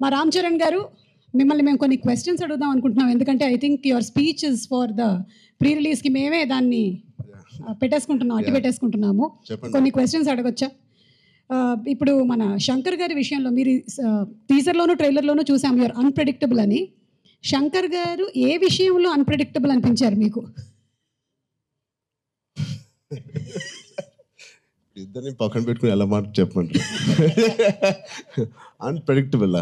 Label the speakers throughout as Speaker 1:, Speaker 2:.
Speaker 1: మా రామ్ చరణ్ గారు మిమ్మల్ని మేము కొన్ని క్వశ్చన్స్ అడుగుదాం అనుకుంటున్నాం. ఎందుకంటే I think your speech is for the pre రిలీజ్కి మేమే దాన్ని పెట్టేసుకుంటున్నాము. కొన్ని క్వశ్చన్స్ అడగొచ్చా? ఇప్పుడు మన శంకర్ గారి విషయంలో మీరు టీజర్లోనూ ట్రైలర్లోనూ చూసాం యూఆర్ అన్ప్రెడిక్టబుల్ అని. శంకర్ గారు ఏ విషయంలో అన్ప్రెడిక్టబుల్ అనిపించారు మీకు?
Speaker 2: ఇద్దరిని పక్కన పెట్టుకుని ఎలా మాట చెప్పండి.
Speaker 1: అన్ప్రెడిక్టబుల్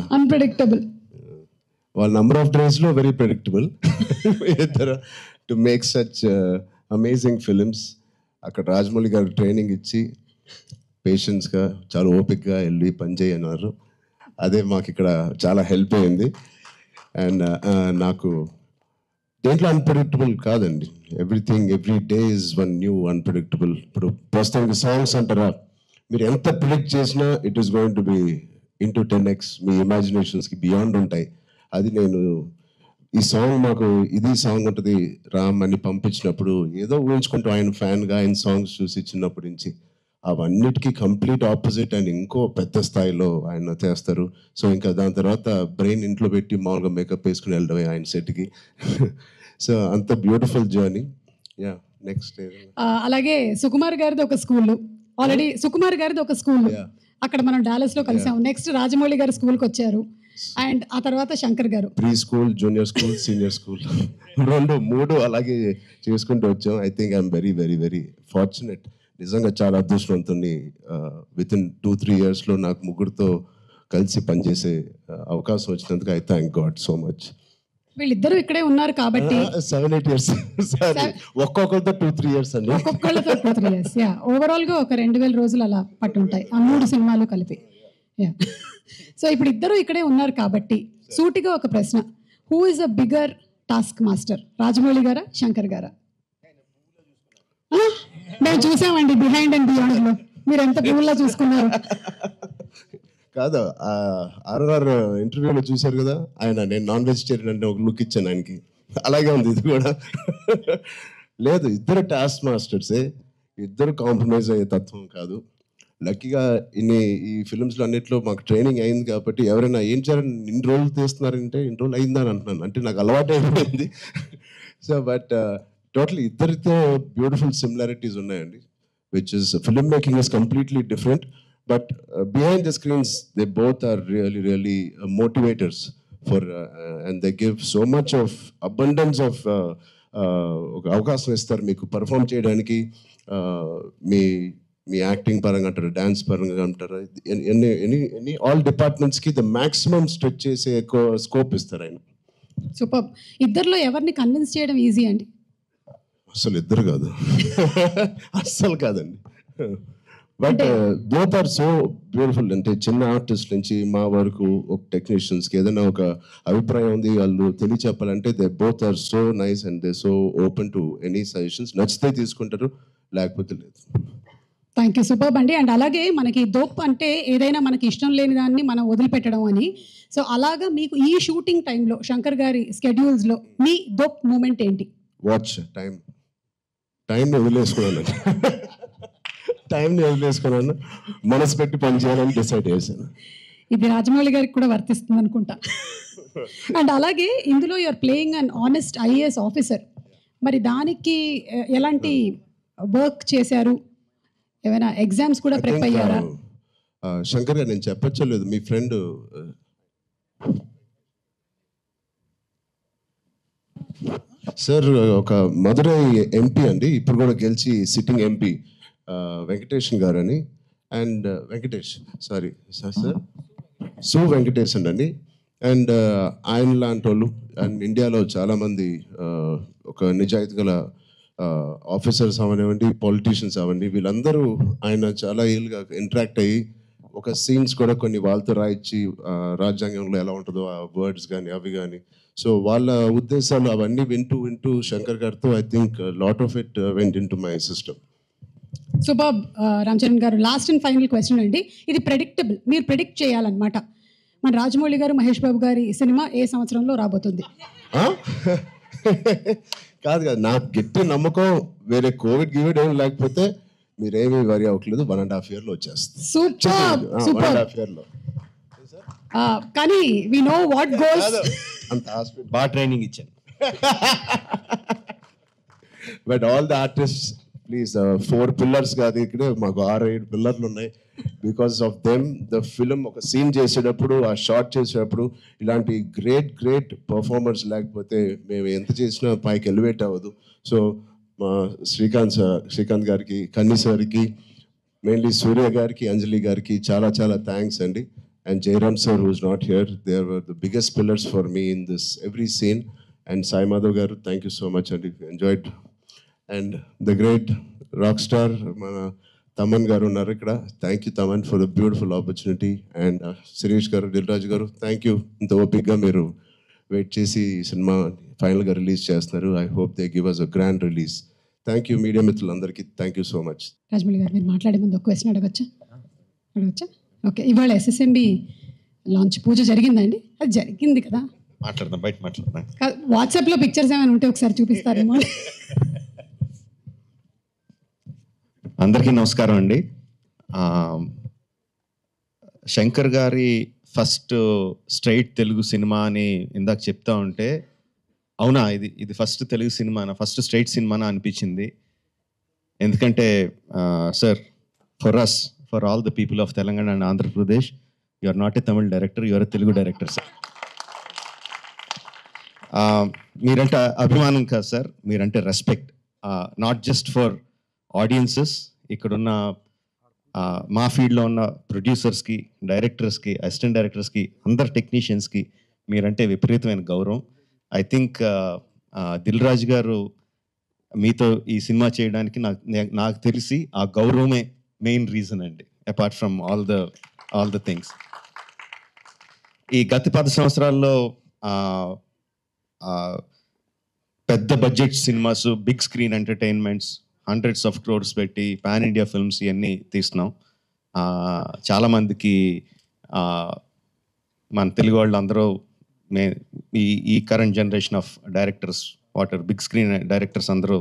Speaker 2: వాళ్ళ నంబర్ ఆఫ్ డేస్లో వెరీ ప్రెడిక్టబుల్. ఇద్దరు to make such amazing films. అక్కడ రాజమౌళి గారు ట్రైనింగ్ ఇచ్చి పేషెన్స్గా చాలా ఓపిక్గా వెళ్ళి పనిచేయి అన్నారు. అదే మాకు ఇక్కడ చాలా హెల్ప్ అయింది. అండ్ నాకు దేంట్లో అన్ప్రెడిక్టబుల్ కాదండి. Everything every day is one new unpredictable. ఇప్పుడు ప్రస్తుతానికి సాంగ్స్ అంటారా, మీరు ఎంత ప్రిడిక్ట్ చేసినా it is going to be into 10x. మీ ఇమాజినేషన్స్కి బియాండ్ ఉంటాయి. అది నేను ఈ సాంగ్ మాకు ఇది సాంగ్ ఉంటుంది రామ్ అని పంపించినప్పుడు ఏదో ఊహించుకుంటూ ఆయన ఫ్యాన్గా ఆయన సాంగ్స్ చూసి చిన్నప్పటి నుంచి అవన్నిటికీ కంప్లీట్ ఆపోజిట్ అండ్ ఇంకో పెద్ద స్థాయిలో ఆయన చేస్తారు. సో ఇంకా దాని తర్వాత బ్రెయిన్ ఇంట్లో పెట్టి మామూలుగా మేకప్ వేసుకుని వెళ్ళడమే ఆయన సెట్కి. సో అంత బ్యూటిఫుల్ జర్నీ. యా నెక్స్ట్
Speaker 1: అలాగే సుకుమార్ గారిది ఒక స్కూల్, ఆల్రెడీ సుకుమార్ గారిది ఒక స్కూల్ అక్కడ మనం డాలస్లో కలిసాము. నెక్స్ట్ రాజమౌళి గారు స్కూల్కి వచ్చారు అండ్ ఆ తర్వాత శంకర్ గారు
Speaker 2: pre school, junior school, senior school 2-3 అలాగే చేసుకుంటూ వచ్చాం. I think I'm very very very fortunate. నిజంగా చాలా అదృష్టవంతుని. విత్ ఇన్ 2-3 yearsలో నాకు ముగ్గురితో కలిసి పనిచేసే అవకాశం వచ్చినందుకు I thank God so much.
Speaker 1: వీళ్ళిద్దరూ ఇక్కడే ఉన్నారు కాబట్టి
Speaker 2: 7-8 years ఒక్కొక్కరితో 2-3 years అండి.
Speaker 1: ఒక్కొక్కళ్ళతో 2-3 years. ఓవరాల్గా ఒక 2000 రోజులు అలా పట్టుంటాయి ఆ 3 సినిమాలు కలిపి. సో ఇప్పుడు ఇద్దరు ఇక్కడే ఉన్నారు కాబట్టి సూటిగా ఒక ప్రశ్న, who is a bigger task master, Rajamouli గారా శంకర్ గారా? మేము చూసామండి బిహైండ్ అండ్ బియాండ్ లో మీరు ఎంత పూల్లా చూసుకున్నారు.
Speaker 2: కాదు, ఆర్ఆర్ ఇంటర్వ్యూలో చూశారు కదా ఆయన, నేను నాన్ వెజిటేరియన్ అంటే ఒక లుక్ ఇచ్చాను ఆయనకి. అలాగే ఉంది ఇది కూడా. లేదు, ఇద్దరు టాస్క్ మాస్టర్సే, ఇద్దరు కాంప్రమైజ్ అయ్యే తత్వం కాదు. లక్కీగా ఈ ఫిల్మ్స్లో అన్నింటిలో మాకు ట్రైనింగ్ అయింది కాబట్టి ఎవరైనా ఏం చేయాలని ఇన్ని రోజులు తీస్తున్నారంటే ఇన్ని రోజులు అయిందని అంటున్నాను, అంటే నాకు అలవాటు అయిపోయింది. సో బట్ టోటలీ ఇద్దరితో బ్యూటిఫుల్ సిమిలారిటీస్ ఉన్నాయండి, which is film making is completely different. But behind the screens they both are really motivators for and they give so much of abundance of ఒక అవకాశం ఇస్తారు మీకు పర్ఫామ్ చేయడానికి. మీ acting పరంగా అంటారు, dance పరంగా అంటారు, ఎనీ ఆల్ డిపార్ట్మెంట్స్కి ద మ్యాక్సిమం స్ట్రెచ్ చేసే ఎక్కువ స్కోప్ ఇస్తారు ఆయన.
Speaker 1: సూపర్. ఇద్దరిలో ఎవరిని కన్విన్స్ చేయడం ఈజీ అండి?
Speaker 2: అసలు ఇద్దరు కాదు, అస్సలు కాదండి. But both are so beautiful. అంటే చిన్న ఆర్టిస్ట్ నుంచి మా వరకు ఒక టెక్నీషియన్స్కి ఏదైనా ఒక అభిప్రాయం ఉంది వాళ్ళు తెలియచెప్పాలంటే they both are so nice and they so open to any suggestions. నచ్చితే తీసుకుంటారు, లేకపోతే లేదు.
Speaker 1: థ్యాంక్ యూ, సూపర్ అండి. అండ్ అలాగే మనకి దోప్ అంటే ఏదైనా మనకి ఇష్టం లేని దాన్ని మనం వదిలిపెట్టడం అని. సో అలాగా మీకు ఈ షూటింగ్ టైంలో శంకర్ గారి స్కెడ్యూల్స్లో మీ దోప్ మూమెంట్ ఏంటి?
Speaker 2: వాచ్ టైంని వదిలేసుకున్నాను. టైంని వదిలేసుకున్నాను, మనసు పెట్టి పని చేయాలని డిసైడ్ చేశాను.
Speaker 1: ఇది రాజమౌళి గారికి కూడా వర్తిస్తుంది అనుకుంటా. అండ్ అలాగే ఇందులో you're playing an honest IAS officer. మరి దానికి ఎలాంటి వర్క్ చేశారు? ఏమైనా ఎగ్జామ్స్ కూడా ప్రిపేర్ అయ్యారా?
Speaker 2: శంకర్ గారు, నేను చెప్పచ్చలేదు, మీ ఫ్రెండ్ సార్ ఒక మధురై MP అండి, ఇప్పుడు కూడా గెలిచి సిట్టింగ్ MP, వెంకటేషన్ గారు అని. అండ్ సార్ సు వెంకటేషన్ అండి. అండ్ ఆయన లాంటి వాళ్ళు అండ్ ఇండియాలో చాలామంది ఒక నిజాయితీ గల ఆఫీసర్స్ అవనివ్వండి, పొలిటీషియన్స్ అవ్వండి, వీళ్ళందరూ ఆయన చాలా ఏళ్ళుగా ఇంటరాక్ట్ అయ్యి ఒక సీన్స్ కూడా కొన్ని వాళ్ళతో రాయించి రాజ్యాంగంలో ఎలా ఉంటుందో ఆ వర్డ్స్ కానీ అవి కానీ. సో వాళ్ళ ఉద్దేశాలు అవన్నీ వింటూ శంకర్ గారితో I think lot of it went in to my system.
Speaker 1: Super. Ram Charan గారు, లాస్ట్ అండ్ ఫైనల్ క్వశ్చన్ అండి. ఇది ప్రెడిక్టబుల్, మీరు ప్రెడిక్ట్ చేయాలన్నమాట. మన రాజమౌళి గారు, మహేష్ బాబు గారి సినిమా ఏ సంవత్సరంలో రాబోతుంది?
Speaker 2: కాదు, నాకు గట్టి నమ్మకం, వేరే కోవిడ్ ఏం లేకపోతే మీరేమీ వరి అవ్వట్లేదు, 1.5 yearలో వచ్చేస్తుంది.
Speaker 1: సూపర్.
Speaker 2: 1.5 yearలో
Speaker 1: కానీ వి నో వాట్ గోస్.
Speaker 2: అంత హాస్పిటల్
Speaker 3: బాగా ట్రైనింగ్ ఇచ్చాను.
Speaker 2: But all the artist please 4 pillars కాదు, ఇక్కడే మాకు 6-7 పిల్లర్లు ఉన్నాయి. Because of them the film ఒక సీన్ చేసేటప్పుడు, ఆ షార్ట్ చేసేటప్పుడు ఇలాంటి గ్రేట్ పర్ఫార్మర్స్ లేకపోతే మేము ఎంత చేసినా పైకి ఎలివేట్ అవ్వదు. సో మా శ్రీకాంత్ గారికి, కన్నీ సార్కి, మెయిన్లీ సూర్య గారికి, అంజలి గారికి చాలా థ్యాంక్స్ అండి. And Jayaram sir who's not here, they are the biggest pillars for me in this every scene. And Sai Madhav గారు, థ్యాంక్ యూ సో మచ్ అండి, enjoyed. And the great rock star మన తమన్ గారు ఉన్నారు ఇక్కడ, thank you Thaman for the beautiful opportunity. And Shirish గారు, దిల్ రాజు గారు, thank you. ఇంత ఓపిక్గా మీరు వెయిట్ చేసి ఈ సినిమా ఫైనల్గా రిలీజ్ చేస్తున్నారు. I hope they give us a grand release. Thank you media మిత్రులందరికీ, thank you so much.
Speaker 1: Rajamouli garu, మీరు మాట్లాడే ముందు ఒక క్వశ్చన్ అడగచ్చా? ఓకే, ఇవాళ ఎస్ఎస్ఎంబి లాంచ్ పూజ జరిగిందండి? అది జరిగింది కదా,
Speaker 3: మాట్లాడదాం, బయట మాట్లాడదాం.
Speaker 1: వాట్సాప్లో పిక్చర్స్ ఏమైనా ఉంటే ఒకసారి చూపిస్తారేమో.
Speaker 3: అందరికీ నమస్కారం అండి. శంకర్ గారి ఫస్ట్ స్ట్రైట్ తెలుగు సినిమా అని ఇందాక చెప్తా ఉంటే, అవునా ఇది ఫస్ట్ తెలుగు సినిమానా, ఫస్ట్ స్ట్రైట్ సినిమానా అనిపించింది. ఎందుకంటే sir, for all the people of Telangana and Andhra Pradesh, you are not a Tamil director, you are a Telugu director sir. మీరంటే అభిమానం కాదు సార్, మీరంటే respect. Not just for audiences, ఇక్కడున్న మా ఫీల్డ్లో ఉన్న ప్రొడ్యూసర్స్కి, డైరెక్టర్స్కి, అసిస్టెంట్ డైరెక్టర్స్కి, అందరు టెక్నీషియన్స్కి మీరంటే విపరీతమైన గౌరవం. ఐ థింక్ దిల్ రాజు గారు మీతో ఈ సినిమా చేయడానికి నాకు తెలిసి ఆ గౌరవమే మెయిన్ రీజన్ అండి, apart from all the things. ఈ గత 10 సంవత్సరాల్లో పెద్ద budget cinemas, big screen entertainments, hundreds of crores పెట్టి పాన్ ఇండియా ఫిల్మ్స్ ఇవన్నీ తీస్తున్నాం. చాలామందికి మన తెలుగు వాళ్ళు అందరూ ఈ current generation of directors, big screen directors అందరూ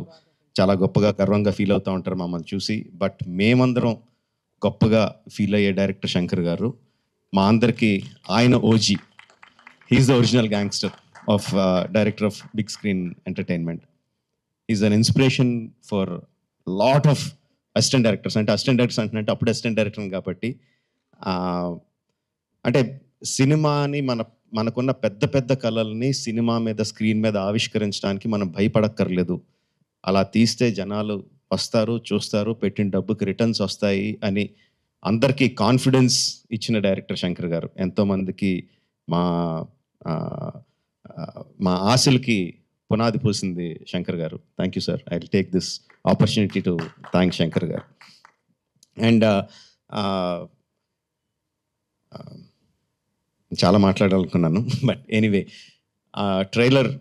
Speaker 3: చాలా గొప్పగా, గర్వంగా ఫీల్ అవుతూ ఉంటారు మమ్మల్ని చూసి. బట్ మేమందరం గొప్పగా ఫీల్ అయ్యే డైరెక్టర్ శంకర్ గారు. మా అందరికీ ఆయన OG, he's the original gangster of director of big screen entertainment. Is an inspiration for lot of assistant directors. అంటే అసిస్టెంట్ డైరెక్టర్స్ అంటే అప్పుడు అసిస్టెంట్ డైరెక్టర్ కాబట్టి, అంటే సినిమాని మనకున్న పెద్ద కళల్ని సినిమా మీద, స్క్రీన్ మీద ఆవిష్కరించడానికి మనం భయపడక్కర్లేదు. అలా తీస్తే జనాలు వస్తారు, చూస్తారు, పెట్టిన డబ్బుకి రిటర్న్స్ వస్తాయి అని అందరికీ కాన్ఫిడెన్స్ ఇచ్చిన డైరెక్టర్ శంకర్ గారు. ఎంతోమందికి మా ఆశలకి పునాది పోసింది శంకర్ గారు. Thank you sir. I will take this opportunity to thank Shankar గారు. అండ్ చాలా మాట్లాడాలనుకున్నాను, బట్ ఎనీవే, ట్రైలర్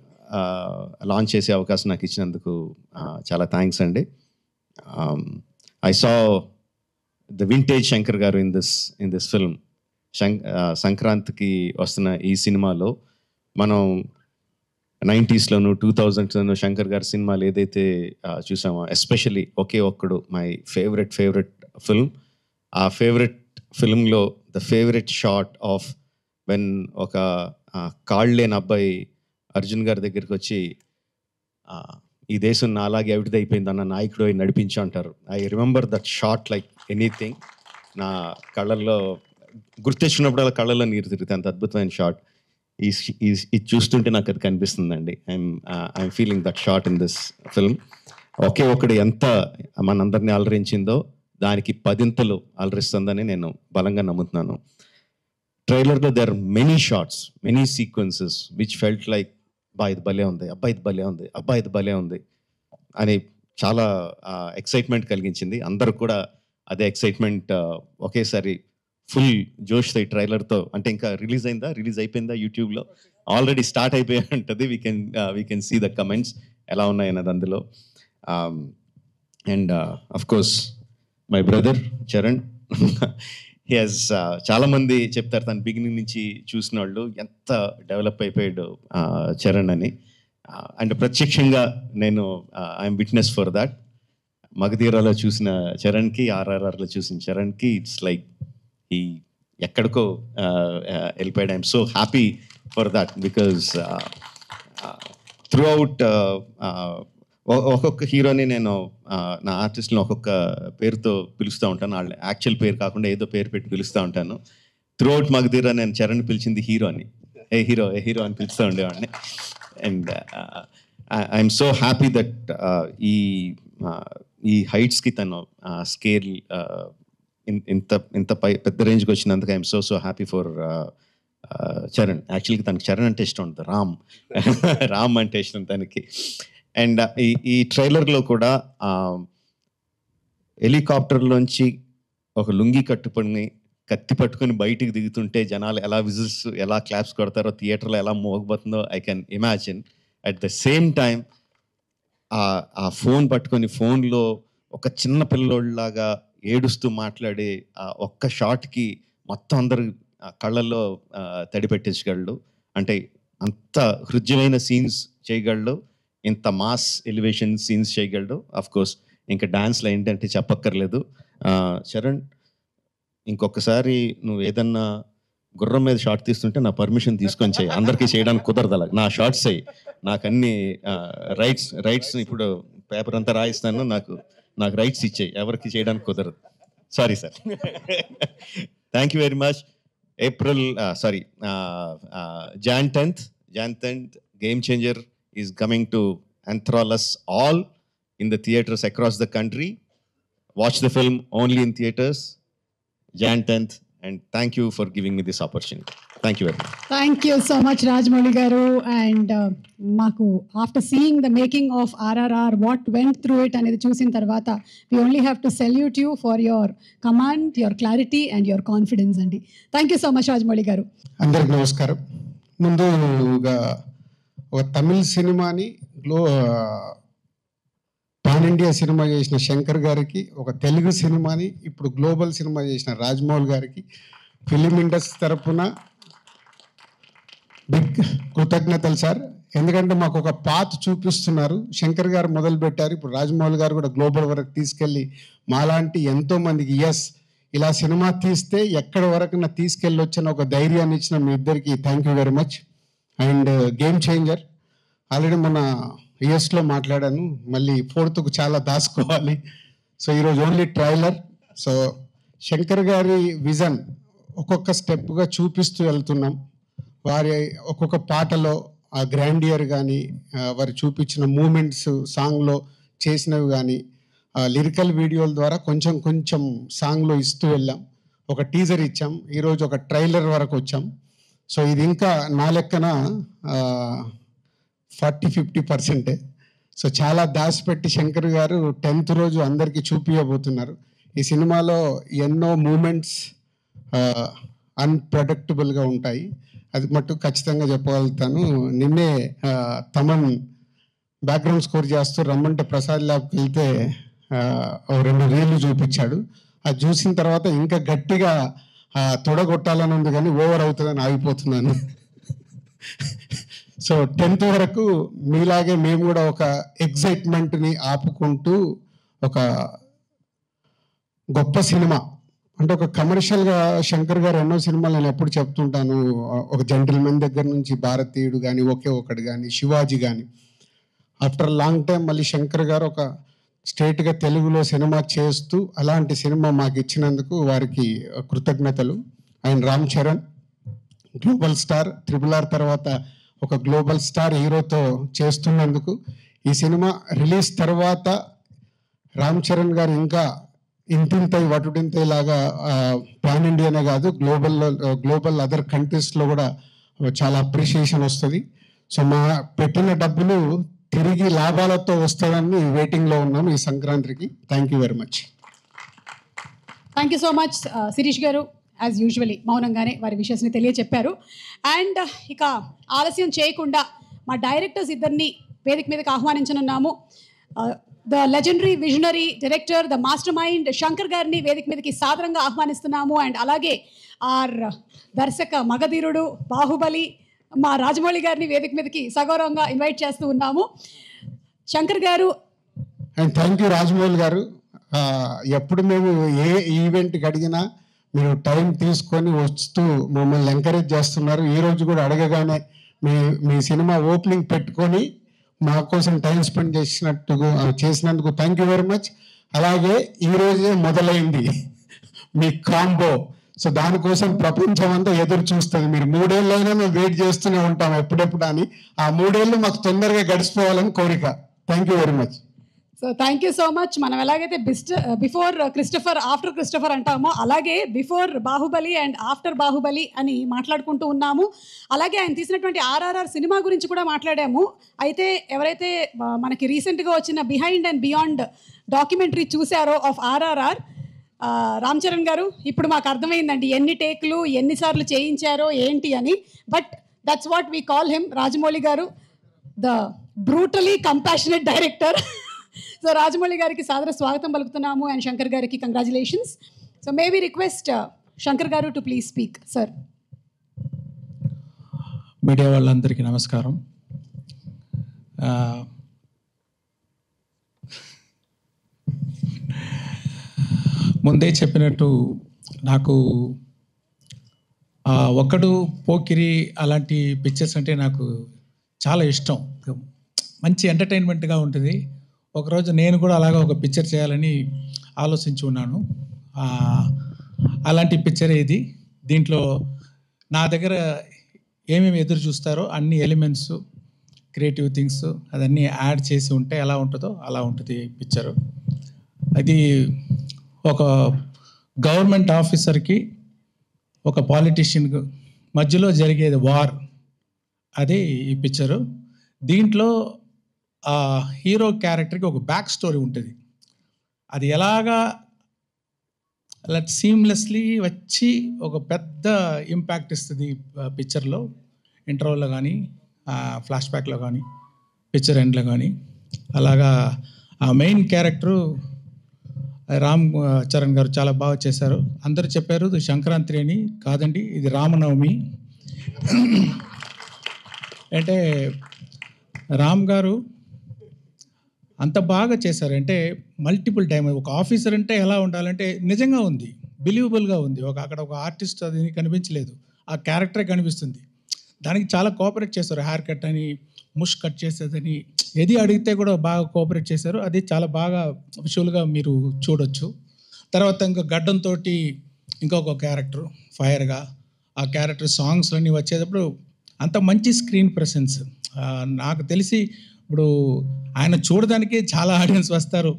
Speaker 3: లాంచ్ చేసే అవకాశం నాకు ఇచ్చినందుకు చాలా థ్యాంక్స్ అండి. I saw the vintage Shankar గారు ఇన్ దిస్ ఫిల్మ్. సంక్రాంతికి వస్తున్న ఈ సినిమాలో మనం 90sలోను 2000sలోను శంకర్ గారి సినిమాలు ఏదైతే చూసామో, especially Oke Okkadu my favourite film. ఆ ఫేవరెట్ ఫిల్మ్లో the favourite shot of when ఒక కాళ్ళు లేని అబ్బాయి అర్జున్ గారి దగ్గరికి వచ్చి, ఈ దేశం నాలాగే అవిటిది అయిపోయింది అన్న నాయకుడు నడిపించు అంటారు. I remember that shot like anything. నా కళ్ళల్లో గుర్తొచ్చినప్పుడు అలా కళ్ళల్లో నీరు తిరుగుతాయి, అంత అద్భుతమైన షాట్. ఇది చూస్తుంటే నాకు అది కనిపిస్తుందండి. I'm feeling that shot in this film. ఒకే ఒకటి ఎంత మనందరినీ అలరించిందో దానికి 10 అలరిస్తుందని నేను బలంగా నమ్ముతున్నాను. ట్రైలర్లో there are many shots, many sequences which felt like, ఇది భలే ఉంది, ఇది భలే ఉంది అని చాలా ఎక్సైట్మెంట్ కలిగించింది. అందరూ కూడా అదే ఎక్సైట్మెంట్ ఒకేసారి ఫుల్ జోష్తో ఈ ట్రైలర్తో. అంటే ఇంకా రిలీజ్ అయిపోయిందా యూట్యూబ్లో? ఆల్రెడీ స్టార్ట్ అయిపోయి ఉంటుంది. We can see the comments ఎలా ఉన్నాయన్నది అందులో. And of course my brother Charan, he has, చాలామంది చెప్తారు తను బిగినింగ్ నుంచి చూసిన వాళ్ళు ఎంత డెవలప్ అయిపోయాడు చరణ్ అని. అండ్ ప్రత్యక్షంగా నేను ఐఎమ్ విట్నెస్ ఫర్ దాట్. మగధీరాలో చూసిన చరణ్కి, RRRలో చూసిన చరణ్కి ఇట్స్ లైక్ ఎక్కడికో వెళ్ళిపోయాడు. I'm so happy for that because through out ఒక్కొక్క హీరోని నేను నా ఆర్టిస్ట్ని ఒక్కొక్క పేరుతో పిలుస్తూ ఉంటాను. వాళ్ళ యాక్చువల్ పేరు కాకుండా ఏదో పేరు పెట్టి పిలుస్తూ ఉంటాను. త్రూ అవుట్ మగధీర నేను చరణ్ పిలిచింది హీరో అని, ఏ హీరో అని పిలుస్తూ ఉండేవాడిని. And I'm so happy that ఈ హైట్స్కి తను స్కేల్ ఇంత పెద్ద రేంజ్కి వచ్చినందుకు I'm so happy for Charan. యాక్చువల్గా తనకి చరణ్ అంటే ఇష్టం ఉంటుంది, రామ్ అంటే ఇష్టం తనకి. అండ్ ఈ ట్రైలర్లో కూడా హెలికాప్టర్లోంచి ఒక లుంగి కట్టుకొని కత్తి పట్టుకొని బయటికి దిగుతుంటే జనాలు ఎలా విజిల్స్ ఎలా క్లాప్స్ కొడతారో, థియేటర్లో ఎలా మోగబోతుందో I can imagine. At the same time ఆ ఫోన్ పట్టుకొని ఫోన్లో ఒక చిన్న పిల్లోళ్ళలాగా ఏడుస్తూ మాట్లాడే ఒక్క షాట్కి మొత్తం అందరు కళ్ళల్లో తడి పెట్టించగలడు. అంటే అంత హృద్యమైన సీన్స్ చేయగలడు, ఇంత మాస్ ఎలివేషన్ సీన్స్ చేయగలడు. అఫ్ కోర్స్ ఇంకా డాన్స్లో ఏంటంటే చెప్పక్కర్లేదు. చరణ్, ఇంకొకసారి నువ్వు ఏదన్నా గుర్రం మీద షార్ట్ తీస్తుంటే నా పర్మిషన్ తీసుకొని చేయి. అందరికీ చేయడానికి కుదరదు అలా. నా షార్ట్స్ అయ్యి నాకు అన్ని రైట్స్ ఇప్పుడు పేపర్ అంతా రాయిస్తాను, నాకు రైట్స్ ఇచ్చేయి, ఎవరికి చేయడానికి కుదరదు. Sorry sir. Thank you very much. Jan 10th, Game Changer is coming to enthrall us all in the theaters across the country. Watch the film only in theaters, Jan 10th, and thank you for giving me this opportunity. Thank you very much.
Speaker 1: Thank you so much, Rajmouli garu. And maku after seeing the making of RRR, what went through it anedi chusin tarvata, we only have to salute you for your command, your clarity and your confidence andi. Thank you so much, Rajmouli garu.
Speaker 4: అందరికి నమస్కారం. ముందుగా ఒక తమిళ్ సినిమాని pan India cinema చేసిన శంకర్ గారికి, ఒక తెలుగు సినిమాని ఇప్పుడు గ్లోబల్ సినిమా చేసిన రాజమౌళి గారికి ఫిలిం ఇండస్ట్రీ తరఫున బిగ్ కృతజ్ఞతలు సార్. ఎందుకంటే మాకు ఒక పాత్ చూపిస్తున్నారు. శంకర్ గారు మొదలుపెట్టారు, ఇప్పుడు రాజమౌళి గారు కూడా గ్లోబల్ వరకు తీసుకెళ్ళి మాలాంటి ఎంతోమందికి ఇలా సినిమా తీస్తే ఎక్కడి వరకు తీసుకెళ్ళొచ్చని ఒక ధైర్యాన్ని ఇచ్చిన మీ ఇద్దరికి thank you very much. And game changer already మన యూఎస్లో మాట్లాడాను, మళ్ళీ 4th చాలా దాచుకోవాలి. సో ఈరోజు ఓన్లీ ట్రైలర్. సో శంకర్ గారి విజన్ ఒక్కొక్క స్టెప్గా చూపిస్తూ వెళ్తున్నాం. వారి ఒక్కొక్క పాటలో ఆ గ్రాండియర్ కానీ, వారు చూపించిన మూమెంట్స్ సాంగ్లో చేసినవి కానీ, లిరికల్ వీడియోల ద్వారా కొంచెం సాంగ్లో ఇస్తూ వెళ్ళాం. ఒక టీజర్ ఇచ్చాం, ఈరోజు ఒక ట్రైలర్ వరకు వచ్చాం. సో ఇది ఇంకా నా లెక్కన 40-50%. సో చాలా దాచిపెట్టి శంకర్ గారు 10th రోజు అందరికీ చూపించబోతున్నారు. ఈ సినిమాలో ఎన్నో మూమెంట్స్ అన్ప్రెడిక్టబుల్గా ఉంటాయి, అది మట్టు ఖచ్చితంగా చెప్పగలుగుతాను. నిన్నే తమన్ బ్యాక్గ్రౌండ్ స్కోర్ చేస్తూ రమ్మంటే ప్రసాద్ ల్యాబ్కి వెళ్తే 2 రీళ్లు చూపించాడు. అది చూసిన తర్వాత ఇంకా గట్టిగా తొడగొట్టాలని ఉంది, కానీ ఓవర్ అవుతుందని ఆగిపోతున్నాను. సో 10th వరకు మీలాగే మేము కూడా ఒక ఎగ్జైట్మెంట్ని ఆపుకుంటూ ఒక గొప్ప సినిమా అంటే ఒక కమర్షియల్గా శంకర్ గారు ఎన్నో సినిమాలు నేను ఎప్పుడు చెప్తుంటాను. ఒక జెంటిల్మెన్ దగ్గర నుంచి భారతీయుడు కానీ, ఒకే ఒకటి కానీ, శివాజీ కానీ, ఆఫ్టర్ లాంగ్ టైం మళ్ళీ శంకర్ గారు ఒక స్ట్రేట్గా తెలుగులో సినిమా చేస్తూ అలాంటి సినిమా మాకు ఇచ్చినందుకు వారికి కృతజ్ఞతలు. And Ram Charan global star, RRR తర్వాత ఒక గ్లోబల్ స్టార్ హీరోతో చేస్తున్నందుకు. ఈ సినిమా రిలీజ్ తర్వాత రామ్ చరణ్ గారు ఇంకా ఇంతింతై వటుడింతై లాగా పాన్ ఇండియానే కాదు గ్లోబల్ అదర్ కంట్రీస్లో కూడా చాలా అప్రిషియేషన్ వస్తుంది. సో మా పెట్టిన డబ్బులు తిరిగి లాభాలతో వస్తుందని వెయిటింగ్లో ఉన్నాం ఈ సంక్రాంతికి. Thank you very much.
Speaker 1: Thank you so much Shirish garu. As usually మౌనంగానే వారి విషయస్ని తెలియచెప్పారు. అండ్ ఇక ఆలస్యం చేయకుండా మా డైరెక్టర్స్ ఇద్దరిని వేదిక మీదకి ఆహ్వానించనున్నాము. The legendary visionary director, the mastermind Shankar గారిని వేదిక మీదకి సాదరంగా ఆహ్వానిస్తున్నాము. అండ్ అలాగే ఆర్ దర్శక మగధీరుడు బాహుబలి మా రాజమౌళి గారిని వేదిక మీదకి సగౌరవంగా ఇన్వైట్ చేస్తూ ఉన్నాము. శంకర్ గారు.
Speaker 4: అండ్ థ్యాంక్ యూ రాజమౌళి గారు. ఎప్పుడు మేము ఏ ఈవెంట్కి అడిగినా మీరు టైం తీసుకొని వస్తూ మమ్మల్ని ఎంకరేజ్ చేస్తున్నారు. ఈ రోజు కూడా అడగగానే మీ సినిమా ఓపెనింగ్ పెట్టుకొని మా కోసం టైం స్పెండ్ చేసినందుకు థ్యాంక్ యూ వెరీ మచ్. అలాగే ఈ రోజే మొదలైంది మీ కాంబో. సో దానికోసం ప్రపంచం అంతా ఎదురు చూస్తుంది. మీరు 3 ఏళ్ళైనా మేము వెయిట్ చేస్తూనే ఉంటాం ఎప్పుడెప్పుడు అని. ఆ 3 ఏళ్ళు మాకు తొందరగా గడిచిపోవాలని కోరిక. Thank you very much.
Speaker 1: So thank you so much. మనం ఎలాగైతే బిఫోర్ క్రిస్టఫర్ ఆఫ్టర్ క్రిస్టఫర్ అంటామో అలాగే before Baahubali and after Baahubali అని మాట్లాడుకుంటూ ఉన్నాము. అలాగే ఆయన తీసినటువంటి RRR సినిమా గురించి కూడా మాట్లాడాము. అయితే ఎవరైతే మనకి రీసెంట్గా వచ్చిన బిహైండ్ అండ్ బియాండ్ డాక్యుమెంటరీ చూశారో ఆఫ్ RRR, రామ్ చరణ్ గారు ఇప్పుడు మాకు అర్థమైందండి ఎన్ని టేకులు ఎన్నిసార్లు చేయించారో ఏంటి అని. But that's what we call him. Rajamouli garu the brutally compassionate director. So Rajamouli గారికి సాదర స్వాగతం పలుకుతున్నాము అండ్ శంకర్ గారికి congratulations. So may we request Shankar garu to please speak. Sir.
Speaker 5: Media వాళ్ళందరికీ నమస్కారం. ముందే చెప్పినట్టు నాకు ఒకడు పోకిరి అలాంటి పిక్చర్స్ అంటే నాకు చాలా ఇష్టం. మంచి ఎంటర్టైన్మెంట్గా ఉంటుంది. ఒకరోజు నేను కూడా అలాగా ఒక పిక్చర్ చేయాలని ఆలోచించి ఉన్నాను. అలాంటి పిక్చర్ ఇది. దీంట్లో నా దగ్గర ఏమేమి ఎదురు చూస్తారో అన్ని ఎలిమెంట్స్, క్రియేటివ్ థింగ్స్ అదన్నీ యాడ్ చేసి ఉంటే ఎలా ఉంటుందో అలా ఉంటుంది పిక్చరు. అది ఒక గవర్నమెంట్ ఆఫీసర్కి ఒక పాలిటీషియన్ మధ్యలో జరిగేది వార్, అదే ఈ పిక్చరు. దీంట్లో ఆ హీరో క్యారెక్టర్కి ఒక బ్యాక్ స్టోరీ ఉంటుంది. అది ఎలాగా అలా సీమ్లెస్లీ వచ్చి ఒక పెద్ద ఇంపాక్ట్ ఇస్తుంది పిక్చర్లో. ఇంటర్వల్లో కానీ ఫ్లాష్ బ్యాక్లో కానీ పిక్చర్ ఎండ్లో కానీ అలాగా ఆ మెయిన్ క్యారెక్టరు రామ్ చరణ్ గారు చాలా బాగా చేశారు. అందరూ చెప్పారు ఇది సంక్రాంతి అని. కాదండి, ఇది రామనవమి. అంటే రామ్ గారు అంత బాగా చేశారు. అంటే మల్టిపుల్ టైం ఒక ఆఫీసర్ అంటే ఎలా ఉండాలంటే నిజంగా ఉంది, బిలీవబుల్గా ఉంది. అక్కడ ఒక ఆర్టిస్ట్ అది కనిపించలేదు, ఆ క్యారెక్టరే కనిపిస్తుంది. దానికి చాలా కోఆపరేట్ చేశారు. హెయిర్ కట్ అని, ముష్ కట్ చేసేదని, ఏది అడిగితే కూడా బాగా కోఆపరేట్ చేశారు. అది చాలా బాగా విజువల్గా మీరు చూడొచ్చు. తర్వాత ఇంకా గడ్డంతో ఇంకొక క్యారెక్టర్ ఫైర్గా, ఆ క్యారెక్టర్ సాంగ్స్లన్నీ వచ్చేటప్పుడు అంత మంచి స్క్రీన్ ప్రెసెన్స్. నాకు తెలిసి ఇప్పుడు ఆయన చూడడానికే చాలా ఆడియన్స్ వస్తారు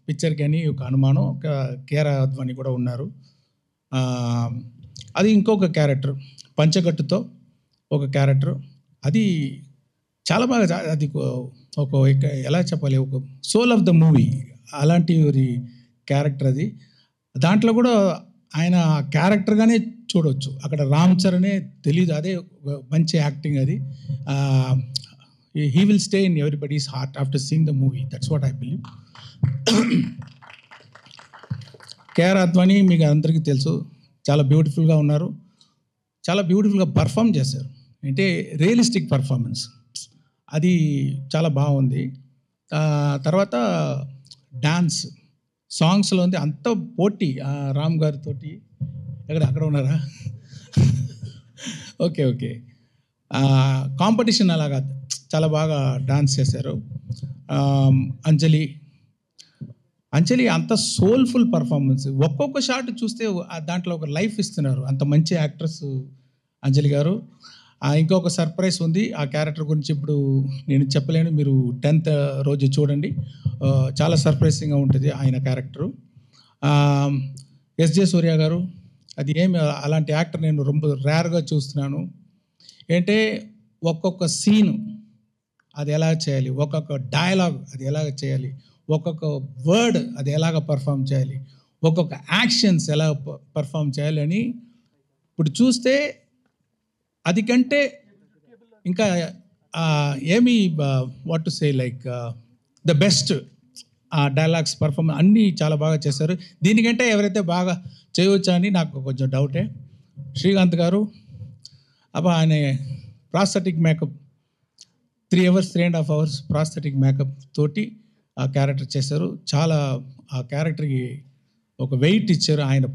Speaker 5: పిక్చర్కి అని ఒక అనుమానం. ఒక కేరా అద్వాని కూడా ఉన్నారు. అది ఇంకొక క్యారెక్టర్ పంచగట్టుతో ఒక క్యారెక్టర్, అది చాలా బాగా, అది ఒక ఎలా చెప్పాలి, ఒక సోల్ ఆఫ్ ద మూవీ అలాంటి క్యారెక్టర్ అది. దాంట్లో కూడా ఆయన క్యారెక్టర్గానే చూడవచ్చు. అక్కడ రామ్ చరణే తెలీదు, అదే మంచి యాక్టింగ్ అది. he will stay in everybody's heart after seeing the movie. That's what I believe. Kiara Advani మీకు అందరికీ తెలుసు, చాలా బ్యూటిఫుల్గా ఉన్నారు, చాలా బ్యూటిఫుల్గా పర్ఫామ్ చేశారు. అంటే రియలిస్టిక్ పర్ఫార్మెన్స్ అది చాలా బాగుంది. తర్వాత డాన్స్ సాంగ్స్లో ఉంది అంత పోటీ. రామ్ గారితో అక్కడ ఉన్నారా? ఓకే. కాంపిటీషన్ అలాగా చాలా బాగా డాన్స్ చేశారు. అంజలి అంత సోల్ఫుల్ పర్ఫార్మెన్స్. ఒక్కొక్క షాట్ చూస్తే దాంట్లో ఒక లైఫ్ ఇస్తున్నారు. అంత మంచి యాక్ట్రెస్ అంజలి గారు. ఇంకొక సర్ప్రైజ్ ఉంది ఆ క్యారెక్టర్ గురించి ఇప్పుడు నేను చెప్పలేను, మీరు 10th రోజు చూడండి. చాలా సర్ప్రైజింగ్గా ఉంటుంది ఆయన క్యారెక్టరు. ఎస్జే సూర్య గారు, అది ఏమి అలాంటి యాక్టర్ నేను ரொம்ப రేర్గా చూస్తున్నాను. అంటే ఒక్కొక్క సీను అది ఎలా చేయాలి, ఒక్కొక్క డైలాగ్ అది ఎలాగ చేయాలి, ఒక్కొక్క వర్డ్ అది ఎలాగ పర్ఫామ్ చేయాలి, ఒక్కొక్క యాక్షన్స్ ఎలా పర్ఫామ్ చేయాలి అని ఇప్పుడు చూస్తే అది కంటే ఇంకా ఏమి what to say like the best dialogues performance అన్నీ చాలా బాగా చేశారు. దీనికంటే ఎవరైతే బాగా చేయవచ్చా అని నాకు కొంచెం డౌటే. శ్రీకాంత్ గారు ఆయన prosthetic makeup 3 hours 3.5 hours prosthetic makeup తోటి ఆ క్యారెక్టర్ చేశారు. చాలా ఆ క్యారెక్టర్కి ఒక వెయిట్ ఇచ్చారు. ఆయన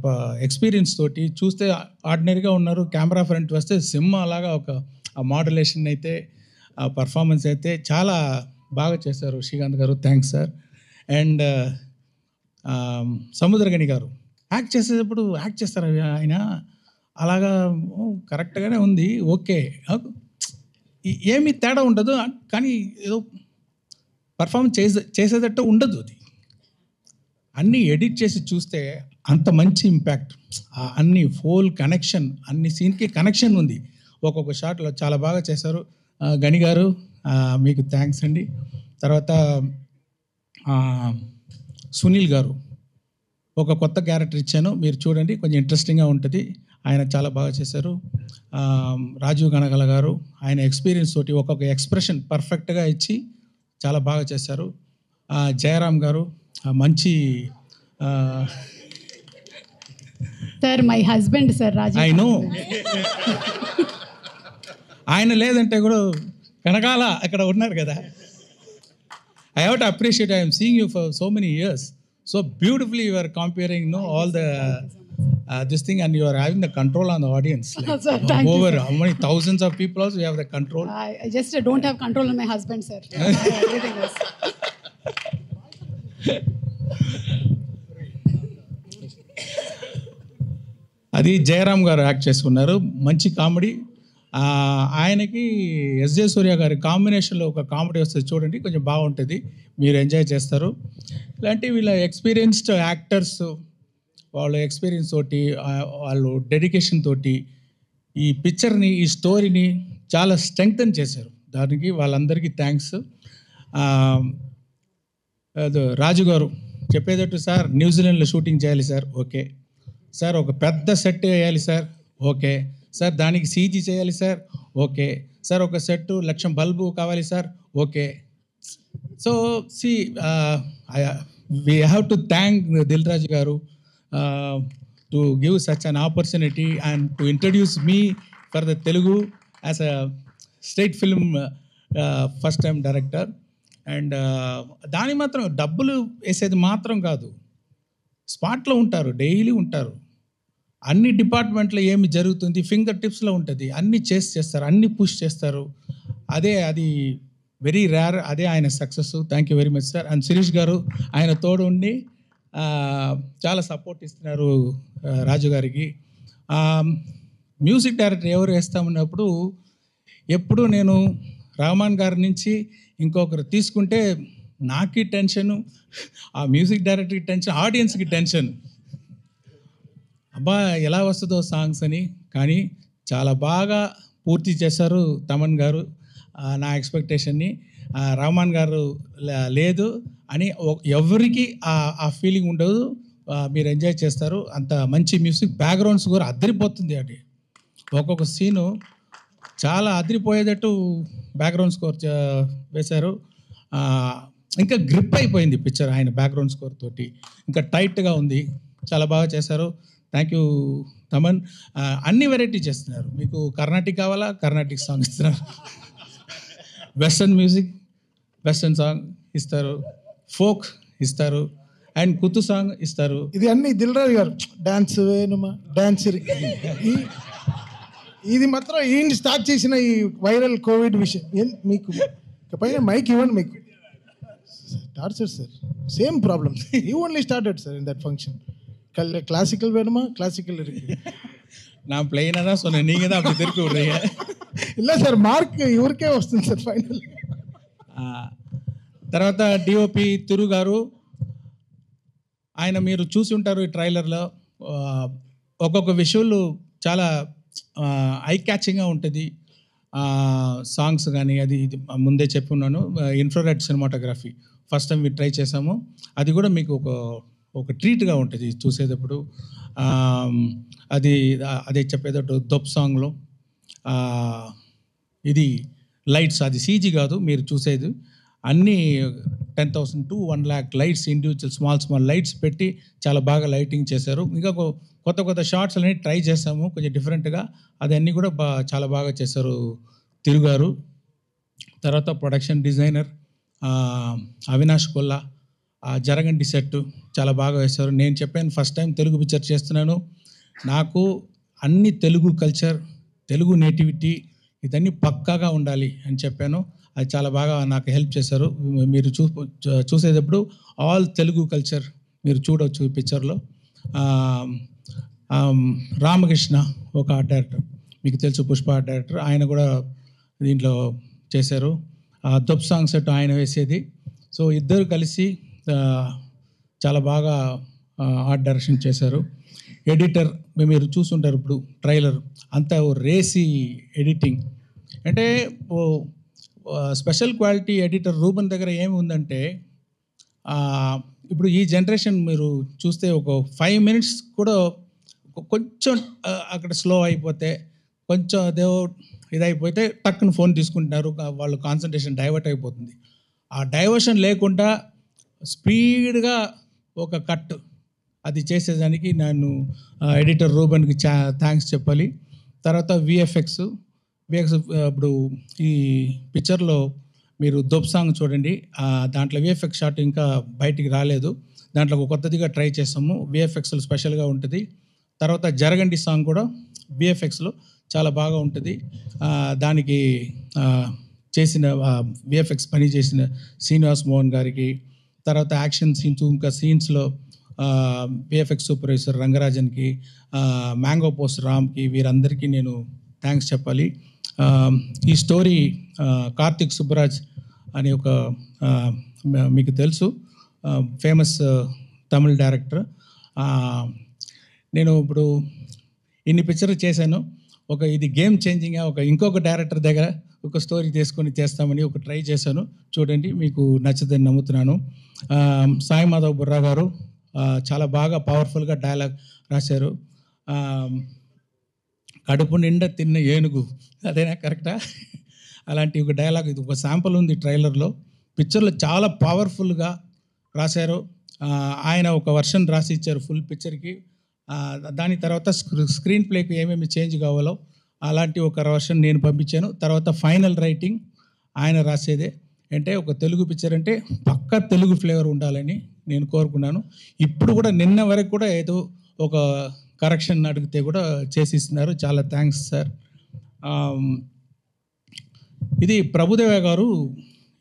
Speaker 5: ఎక్స్పీరియన్స్ తోటి చూస్తే ఆర్డినరీగా ఉన్నారు. కెమెరా ఫ్రంట్ వస్తే సింహ అలాగా ఒక ఆ మాడ్యులేషన్ అయితే ఆ పర్ఫార్మెన్స్ అయితే చాలా బాగా చేశారు శ్రీకాంత్ గారు. Thanks sir. అండ్ సముద్రగని గారు యాక్ట్ చేసేటప్పుడు యాక్ట్ చేస్తారు ఆయన అలాగా కరెక్ట్గానే ఉంది, ఓకే, ఏమీ తేడా ఉండదు, కానీ ఏదో పర్ఫార్మ్ చేసేటట్టు ఉండదు. అది అన్నీ ఎడిట్ చేసి చూస్తే అంత మంచి ఇంపాక్ట్, అన్ని ఫోల్ కనెక్షన్, అన్ని సీన్కి కనెక్షన్ ఉంది. ఒక్కొక్క షాట్లో చాలా బాగా చేశారు. గని గారు మీకు థ్యాంక్స్ అండి. తర్వాత సునీల్ గారు ఒక కొత్త క్యారెక్టర్ ఇచ్చాను, మీరు చూడండి, కొంచెం ఇంట్రెస్టింగ్గా ఉంటుంది. ఆయన చాలా బాగా చేశారు. రాజీవ్ గణగల గారు ఆయన ఎక్స్పీరియన్స్ తోటి ఒక్కొక్క ఎక్స్ప్రెషన్ పర్ఫెక్ట్గా ఇచ్చి చాలా బాగా చేశారు. జయరామ్ గారు మంచి
Speaker 1: sir my husband sir Raju.
Speaker 5: I know ఆయన లేదంటే కూడా కనకాల అక్కడ ఉన్నారు కదా. I have to appreciate. I M seeing you for so many years. So beautifully you are comparing, all the this thing, and you are having the control on the audience. Like,
Speaker 1: Sir, thank
Speaker 5: over
Speaker 1: you,
Speaker 5: how many thousands of people also you have the control.
Speaker 1: I just don't have control on my husband, sir. Everything else.
Speaker 5: అది జయరామ్ గారు act చేసుకున్నారు, మంచి comedy. ఆయనకి SJ సూర్య గారి కాంబినేషన్లో ఒక comedy వస్తుంది చూడండి, కొంచెం బాగుంటుంది, మీరు ఎంజాయ్ చేస్తారు. ఇలాంటి వీళ్ళ ఎక్స్పీరియన్స్డ్ యాక్టర్స్ వాళ్ళ ఎక్స్పీరియన్స్ తోటి వాళ్ళు డెడికేషన్ తోటి ఈ పిక్చర్ని, ఈ స్టోరీని చాలా స్ట్రెంగ్తన్ చేశారు. దానికి వాళ్ళందరికీ థ్యాంక్స్. రాజు గారు చెప్పేటట్టు, సార్ న్యూజిలాండ్లో షూటింగ్ చేయాలి సార్, ఓకే సార్, ఒక పెద్ద సెట్ వేయాలి సార్, ఓకే సార్, దానికి సీజీ చేయాలి సార్, ఓకే సార్, ఒక సెట్ 1,00,000 బల్బు కావాలి సార్, ఓకే. సో సి we have to thank Dil Raju garu to give such an opportunity and to introduce me for the Telugu as a state film first time director. And దాని మాత్రం డబ్బులు వేసేది మాత్రం కాదు, స్పాట్లో ఉంటారు, డైలీ ఉంటారు, అన్ని డిపార్ట్మెంట్లో ఏమి జరుగుతుంది ఫింగర్ టిప్స్లో ఉంటుంది, అన్నీ చేస్తారు, అన్నీ పుష్ చేస్తారు. అది వెరీ రేర్, అదే ఆయన సక్సెస్. Thank you very much sir. And Shirish గారు ఆయన తోడు ఉండి చాలా సపోర్ట్ ఇస్తున్నారు రాజు గారికి. మ్యూజిక్ డైరెక్టర్ ఎవరు వేస్తామన్నప్పుడు ఎప్పుడు నేను రహమాన్ గారి నుంచి ఇంకొకరు తీసుకుంటే నాకు టెన్షను, ఆ మ్యూజిక్ డైరెక్టర్కి టెన్షన్, ఆడియన్స్కి టెన్షన్, అబ్బా ఎలా వస్తుందో సాంగ్స్ అని. కానీ చాలా బాగా పూర్తి చేశారు తమన్ గారు నా ఎక్స్పెక్టేషన్ని. రహమాన్ గారు లేదు అని ఎవరికి ఆ ఫీలింగ్ ఉండదు, మీరు ఎంజాయ్ చేస్తారు. అంత మంచి మ్యూజిక్, బ్యాక్గ్రౌండ్స్ కూడా అదిరిపోతుంది. అది ఒక్కొక్క సీను చాలా అదిరిపోయేటట్టు బ్యాక్గ్రౌండ్ స్కోర్ వేశారు. ఇంకా గ్రిప్ అయిపోయింది పిక్చర్ ఆయన బ్యాక్గ్రౌండ్ స్కోర్ తోటి, ఇంకా టైట్గా ఉంది, చాలా బాగా చేశారు. Thank you Thaman. అన్ని వెరైటీ చేస్తున్నారు. మీకు కర్ణాటిక్ కావాలా, కర్ణాటిక్ సాంగ్ ఇస్తున్నారు, వెస్టర్న్ మ్యూజిక్, వెస్టర్న్ సాంగ్ ఇస్తారు, ఫోక్ ఇస్తారు, అండ్ కుతు సాంగ్ ఇస్తారు.
Speaker 6: ఇది అన్ని దిల్రాజు గారు డాన్స్ వేణుమా డాన్స్ ఇది మాత్రం ఈయన స్టార్ట్ చేసిన ఈ వైరల్ కోవిడ్ విషయం. మీకు పైన మైక్ ఇవ్వండి, మీకు torture sir, same problem. You only started sir in that function. Classical வேணுமா, கிளாசிக்கல் இருக்கு.
Speaker 5: நான் பிளெயினாக தான் சொன்னேன், நீங்கள் தான் அப்படி திருப்பி விடுறீங்க.
Speaker 6: இல்லை సార్, మార్క్ ఇవరికే వస్తుంది సార్ ఫైనల్.
Speaker 5: తర్వాత డిఓపి తిరు గారు, ఆయన మీరు చూసి ఉంటారు ఈ ట్రైలర్లో, ఒక్కొక్క విషువల్ చాలా ఐ క్యాచింగ్గా ఉంటుంది. సాంగ్స్ కానీ అది ముందే చెప్పి ఉన్నాను. Infrared cinematography first time try చేసాము, అది కూడా మీకు ఒక ట్రీట్గా ఉంటుంది చూసేటప్పుడు. అదే చెప్పేటట్టు దొప్ సాంగ్లో ఇది లైట్స్, అది సీజీ కాదు మీరు చూసేది, అన్నీ 10,000 to 1 lakh lights, individual small lights పెట్టి చాలా బాగా లైటింగ్ చేశారు. ఇంకా కొత్త షార్ట్స్ అన్నీ ట్రై చేసాము కొంచెం డిఫరెంట్గా, అదన్నీ కూడా చాలా బాగా చేశారు తిరుగారు. తర్వాత ప్రొడక్షన్ డిజైనర్ అవినాష్ కొల్లా, ఆ జరగండి సెట్ చాలా బాగా వేశారు. నేను చెప్పాను ఫస్ట్ టైం తెలుగు పిక్చర్ చేస్తున్నాను, నాకు అన్ని తెలుగు కల్చర్, తెలుగు నేటివిటీ ఇదన్నీ పక్కాగా ఉండాలి అని చెప్పాను. అది చాలా బాగా నాకు హెల్ప్ చేశారు. మీరు చూసేటప్పుడు ఆల్ తెలుగు కల్చర్ మీరు చూడవచ్చు ఈ పిక్చర్లో. రామకృష్ణ ఒక ఆర్ట్ డైరెక్టర్, మీకు తెలుసు, పుష్ప ఆర్ట్ డైరెక్టర్, ఆయన కూడా దీంట్లో చేశారు. దొప్ సాంగ్ సెట్ ఆయన వేసేది. సో ఇద్దరు కలిసి చాలా బాగా ఆర్ట్ డైరెక్షన్ చేశారు. ఎడిటర్ మీరు చూస్తుంటారు ఇప్పుడు ట్రైలర్ అంతా రేసి ఎడిటింగ్. అంటే స్పెషల్ క్వాలిటీ ఎడిటర్ రూబన్ దగ్గర ఏమి ఉందంటే, ఇప్పుడు ఈ జనరేషన్ మీరు చూస్తే ఒక 5 minutes కూడా కొంచెం అక్కడ స్లో అయిపోతే, కొంచెం అదే ఇదైపోతే టక్కున ఫోన్ తీసుకుంటున్నారు, వాళ్ళు కాన్సన్ట్రేషన్ డైవర్ట్ అయిపోతుంది. ఆ డైవర్షన్ లేకుండా స్పీడ్గా ఒక కట్ అది చేసేదానికి నేను ఎడిటర్ రూబన్కి థ్యాంక్స్ చెప్పాలి. తర్వాత విఎఫ్ఎక్స్ ఇప్పుడు ఈ పిక్చర్లో మీరు దొప్ సాంగ్ చూడండి, దాంట్లో విఎఫ్ఎక్స్ షాట్ ఇంకా బయటికి రాలేదు, దాంట్లో ఒక కొత్తదిగా ట్రై చేసాము, విఎఫ్ఎక్స్లో స్పెషల్గా ఉంటుంది. తర్వాత జరగండి సాంగ్ కూడా విఎఫ్ఎక్స్లో చాలా బాగా ఉంటుంది. దానికి చేసిన విఎఫ్ఎక్స్ పని చేసిన శ్రీనివాస్ మోహన్ గారికి, తర్వాత యాక్షన్ సీన్స్ ఇంకా సీన్స్లో విఎఫ్ఎక్స్ సూపర్వైజర్ రంగరాజన్కి, మ్యాంగో పోస్ట్ రామ్కి, వీరందరికీ నేను థ్యాంక్స్ చెప్పాలి. ఈ స్టోరీ కార్తిక్ సుబ్బరాజ్ అని ఒక మీకు తెలుసు ఫేమస్ తమిళ్ డైరెక్టర్. నేను ఇప్పుడు ఇన్ని పిక్చర్లు చేశాను, ఇది గేమ్ చేంజింగ్గా ఇంకొక డైరెక్టర్ దగ్గర ఒక స్టోరీ తీసుకొని చేస్తామని ఒక ట్రై చేశాను. చూడండి, మీకు నచ్చుదని నమ్ముతున్నాను. సాయి మాధవ్ బుర్రా గారు చాలా బాగా పవర్ఫుల్గా డైలాగ్ రాశారు. కడుపు నిండా తిన్న ఏనుగు, అదేనా కరెక్టా? అలాంటి ఒక డైలాగ్, ఇది ఒక శాంపుల్ ఉంది ట్రైలర్లో. పిక్చర్లో చాలా పవర్ఫుల్గా రాశారు. ఆయన ఒక వర్షన్ రాసి ఇచ్చారు ఫుల్ పిక్చర్కి. దాని తర్వాత స్క్రీన్ ప్లేకి ఏమేమి చేంజ్ కావాలో అలాంటి ఒక వర్షన్ నేను పంపించాను. తర్వాత ఫైనల్ రైటింగ్ ఆయన రాసేదే. అంటే ఒక తెలుగు పిక్చర్ అంటే పక్కా తెలుగు ఫ్లేవర్ ఉండాలని నేను కోరుకున్నాను. ఇప్పుడు కూడా నిన్న వరకు కూడా ఏదో ఒక కరెక్షన్ అడిగితే కూడా చేసిస్తున్నారు. చాలా థ్యాంక్స్ సార్. ఇది ప్రభుదేవ గారు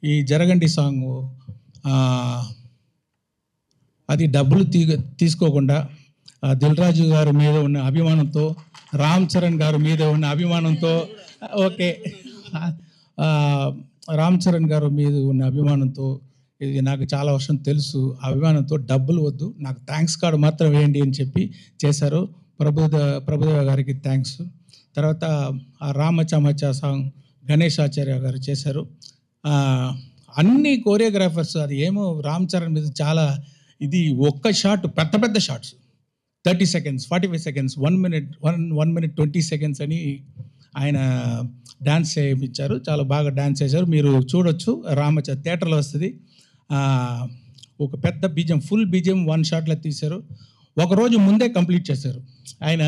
Speaker 5: ఈ జరగండి సాంగ్ అది డబ్బులు తీసుకోకుండా దిల్ రాజు గారి మీద ఉన్న అభిమానంతో, రామ్ చరణ్ గారి మీద ఉన్న అభిమానంతో, ఓకే రామ్ చరణ్ గారి మీద ఉన్న అభిమానంతో, ఇది నాకు చాలా వర్షం తెలుసు, అభిమానంతో డబ్బులు వద్దు, నాకు థ్యాంక్స్ కార్డు మాత్రం వేయండి అని చెప్పి చేశారు. ప్రభుదేవ గారికి థ్యాంక్స్. తర్వాత ఆ రామచమచ సాంగ్ గణేష్ ఆచార్య గారు చేశారు. అన్ని కోరియోగ్రాఫర్స్, అది ఏమో రామ్ చరణ్ మీద చాలా ఇది ఒక్క షాట్, పెద్ద పెద్ద shots 30 seconds, 45 seconds, 1 minute 20 seconds అని ఆయన డ్యాన్స్ చేయించారు. చాలా బాగా డ్యాన్స్ చేశారు. మీరు చూడొచ్చు, థియేటర్లో వస్తుంది. ఒక పెద్ద బీజం, ఫుల్ బీజం 1 shotలో తీశారు. ఒకరోజు ముందే కంప్లీట్ చేశారు ఆయన.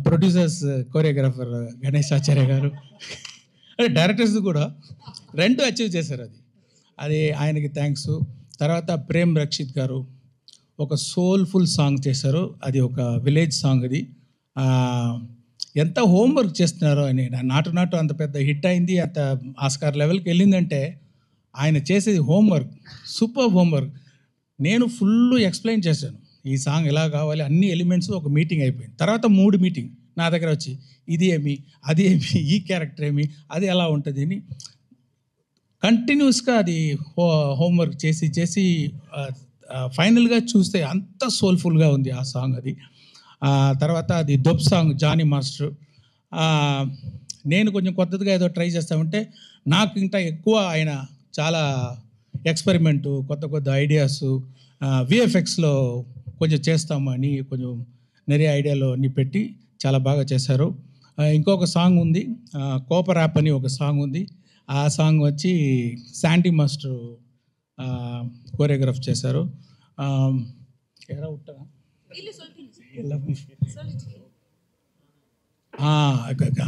Speaker 5: ప్రొడ్యూసర్స్, కోరియోగ్రాఫర్ గణేష్ ఆచార్య గారు, డైరెక్టర్స్ కూడా 2 అచీవ్ చేశారు. అది ఆయనకి థ్యాంక్స్. తర్వాత ప్రేమ్ రక్షిత్ గారు ఒక సోల్ఫుల్ సాంగ్ చేశారు. అది ఒక విలేజ్ సాంగ్. అది ఎంత హోంవర్క్ చేస్తున్నారో అని, నాటు అంత పెద్ద హిట్ అయింది, అంత ఆస్కార్ లెవెల్కి వెళ్ళిందంటే ఆయన చేసేది హోంవర్క్, సూపర్ హోంవర్క్. నేను ఫుల్ ఎక్స్ప్లెయిన్ చేశాను, ఈ సాంగ్ ఎలా కావాలి, అన్ని ఎలిమెంట్స్. ఒక మీటింగ్ అయిపోయింది. తర్వాత 3 మీటింగ్ నా దగ్గర వచ్చి, ఇది ఏమి, అది ఏమి, ఈ క్యారెక్టర్ ఏమి, అది ఎలా ఉంటుంది అని కంటిన్యూస్గా అది హోంవర్క్ చేసి ఫైనల్గా చూస్తే అంత సోల్ఫుల్గా ఉంది ఆ సాంగ్. అది తర్వాత అది దొప్ సాంగ్ జానీ మాస్టర్. నేను కొంచెం కొత్తగా ఏదో ట్రై చేస్తామంటే, నాకు ఇంకా ఎక్కువ ఆయన చాలా ఎక్స్పెరిమెంటు, కొత్త ఐడియాస్, విఎఫ్ఎక్స్లో కొంచెం చేస్తాము అని కొంచెం நிறைய ఐడియాలు అన్నీ పెట్టి చాలా బాగా చేశారు. ఇంకొక సాంగ్ ఉంది, కోపర్ యాప్ అని ఒక సాంగ్ ఉంది. ఆ సాంగ్ వచ్చి శాండీ మాస్టర్ కోరియోగ్రాఫ్ చేశారు.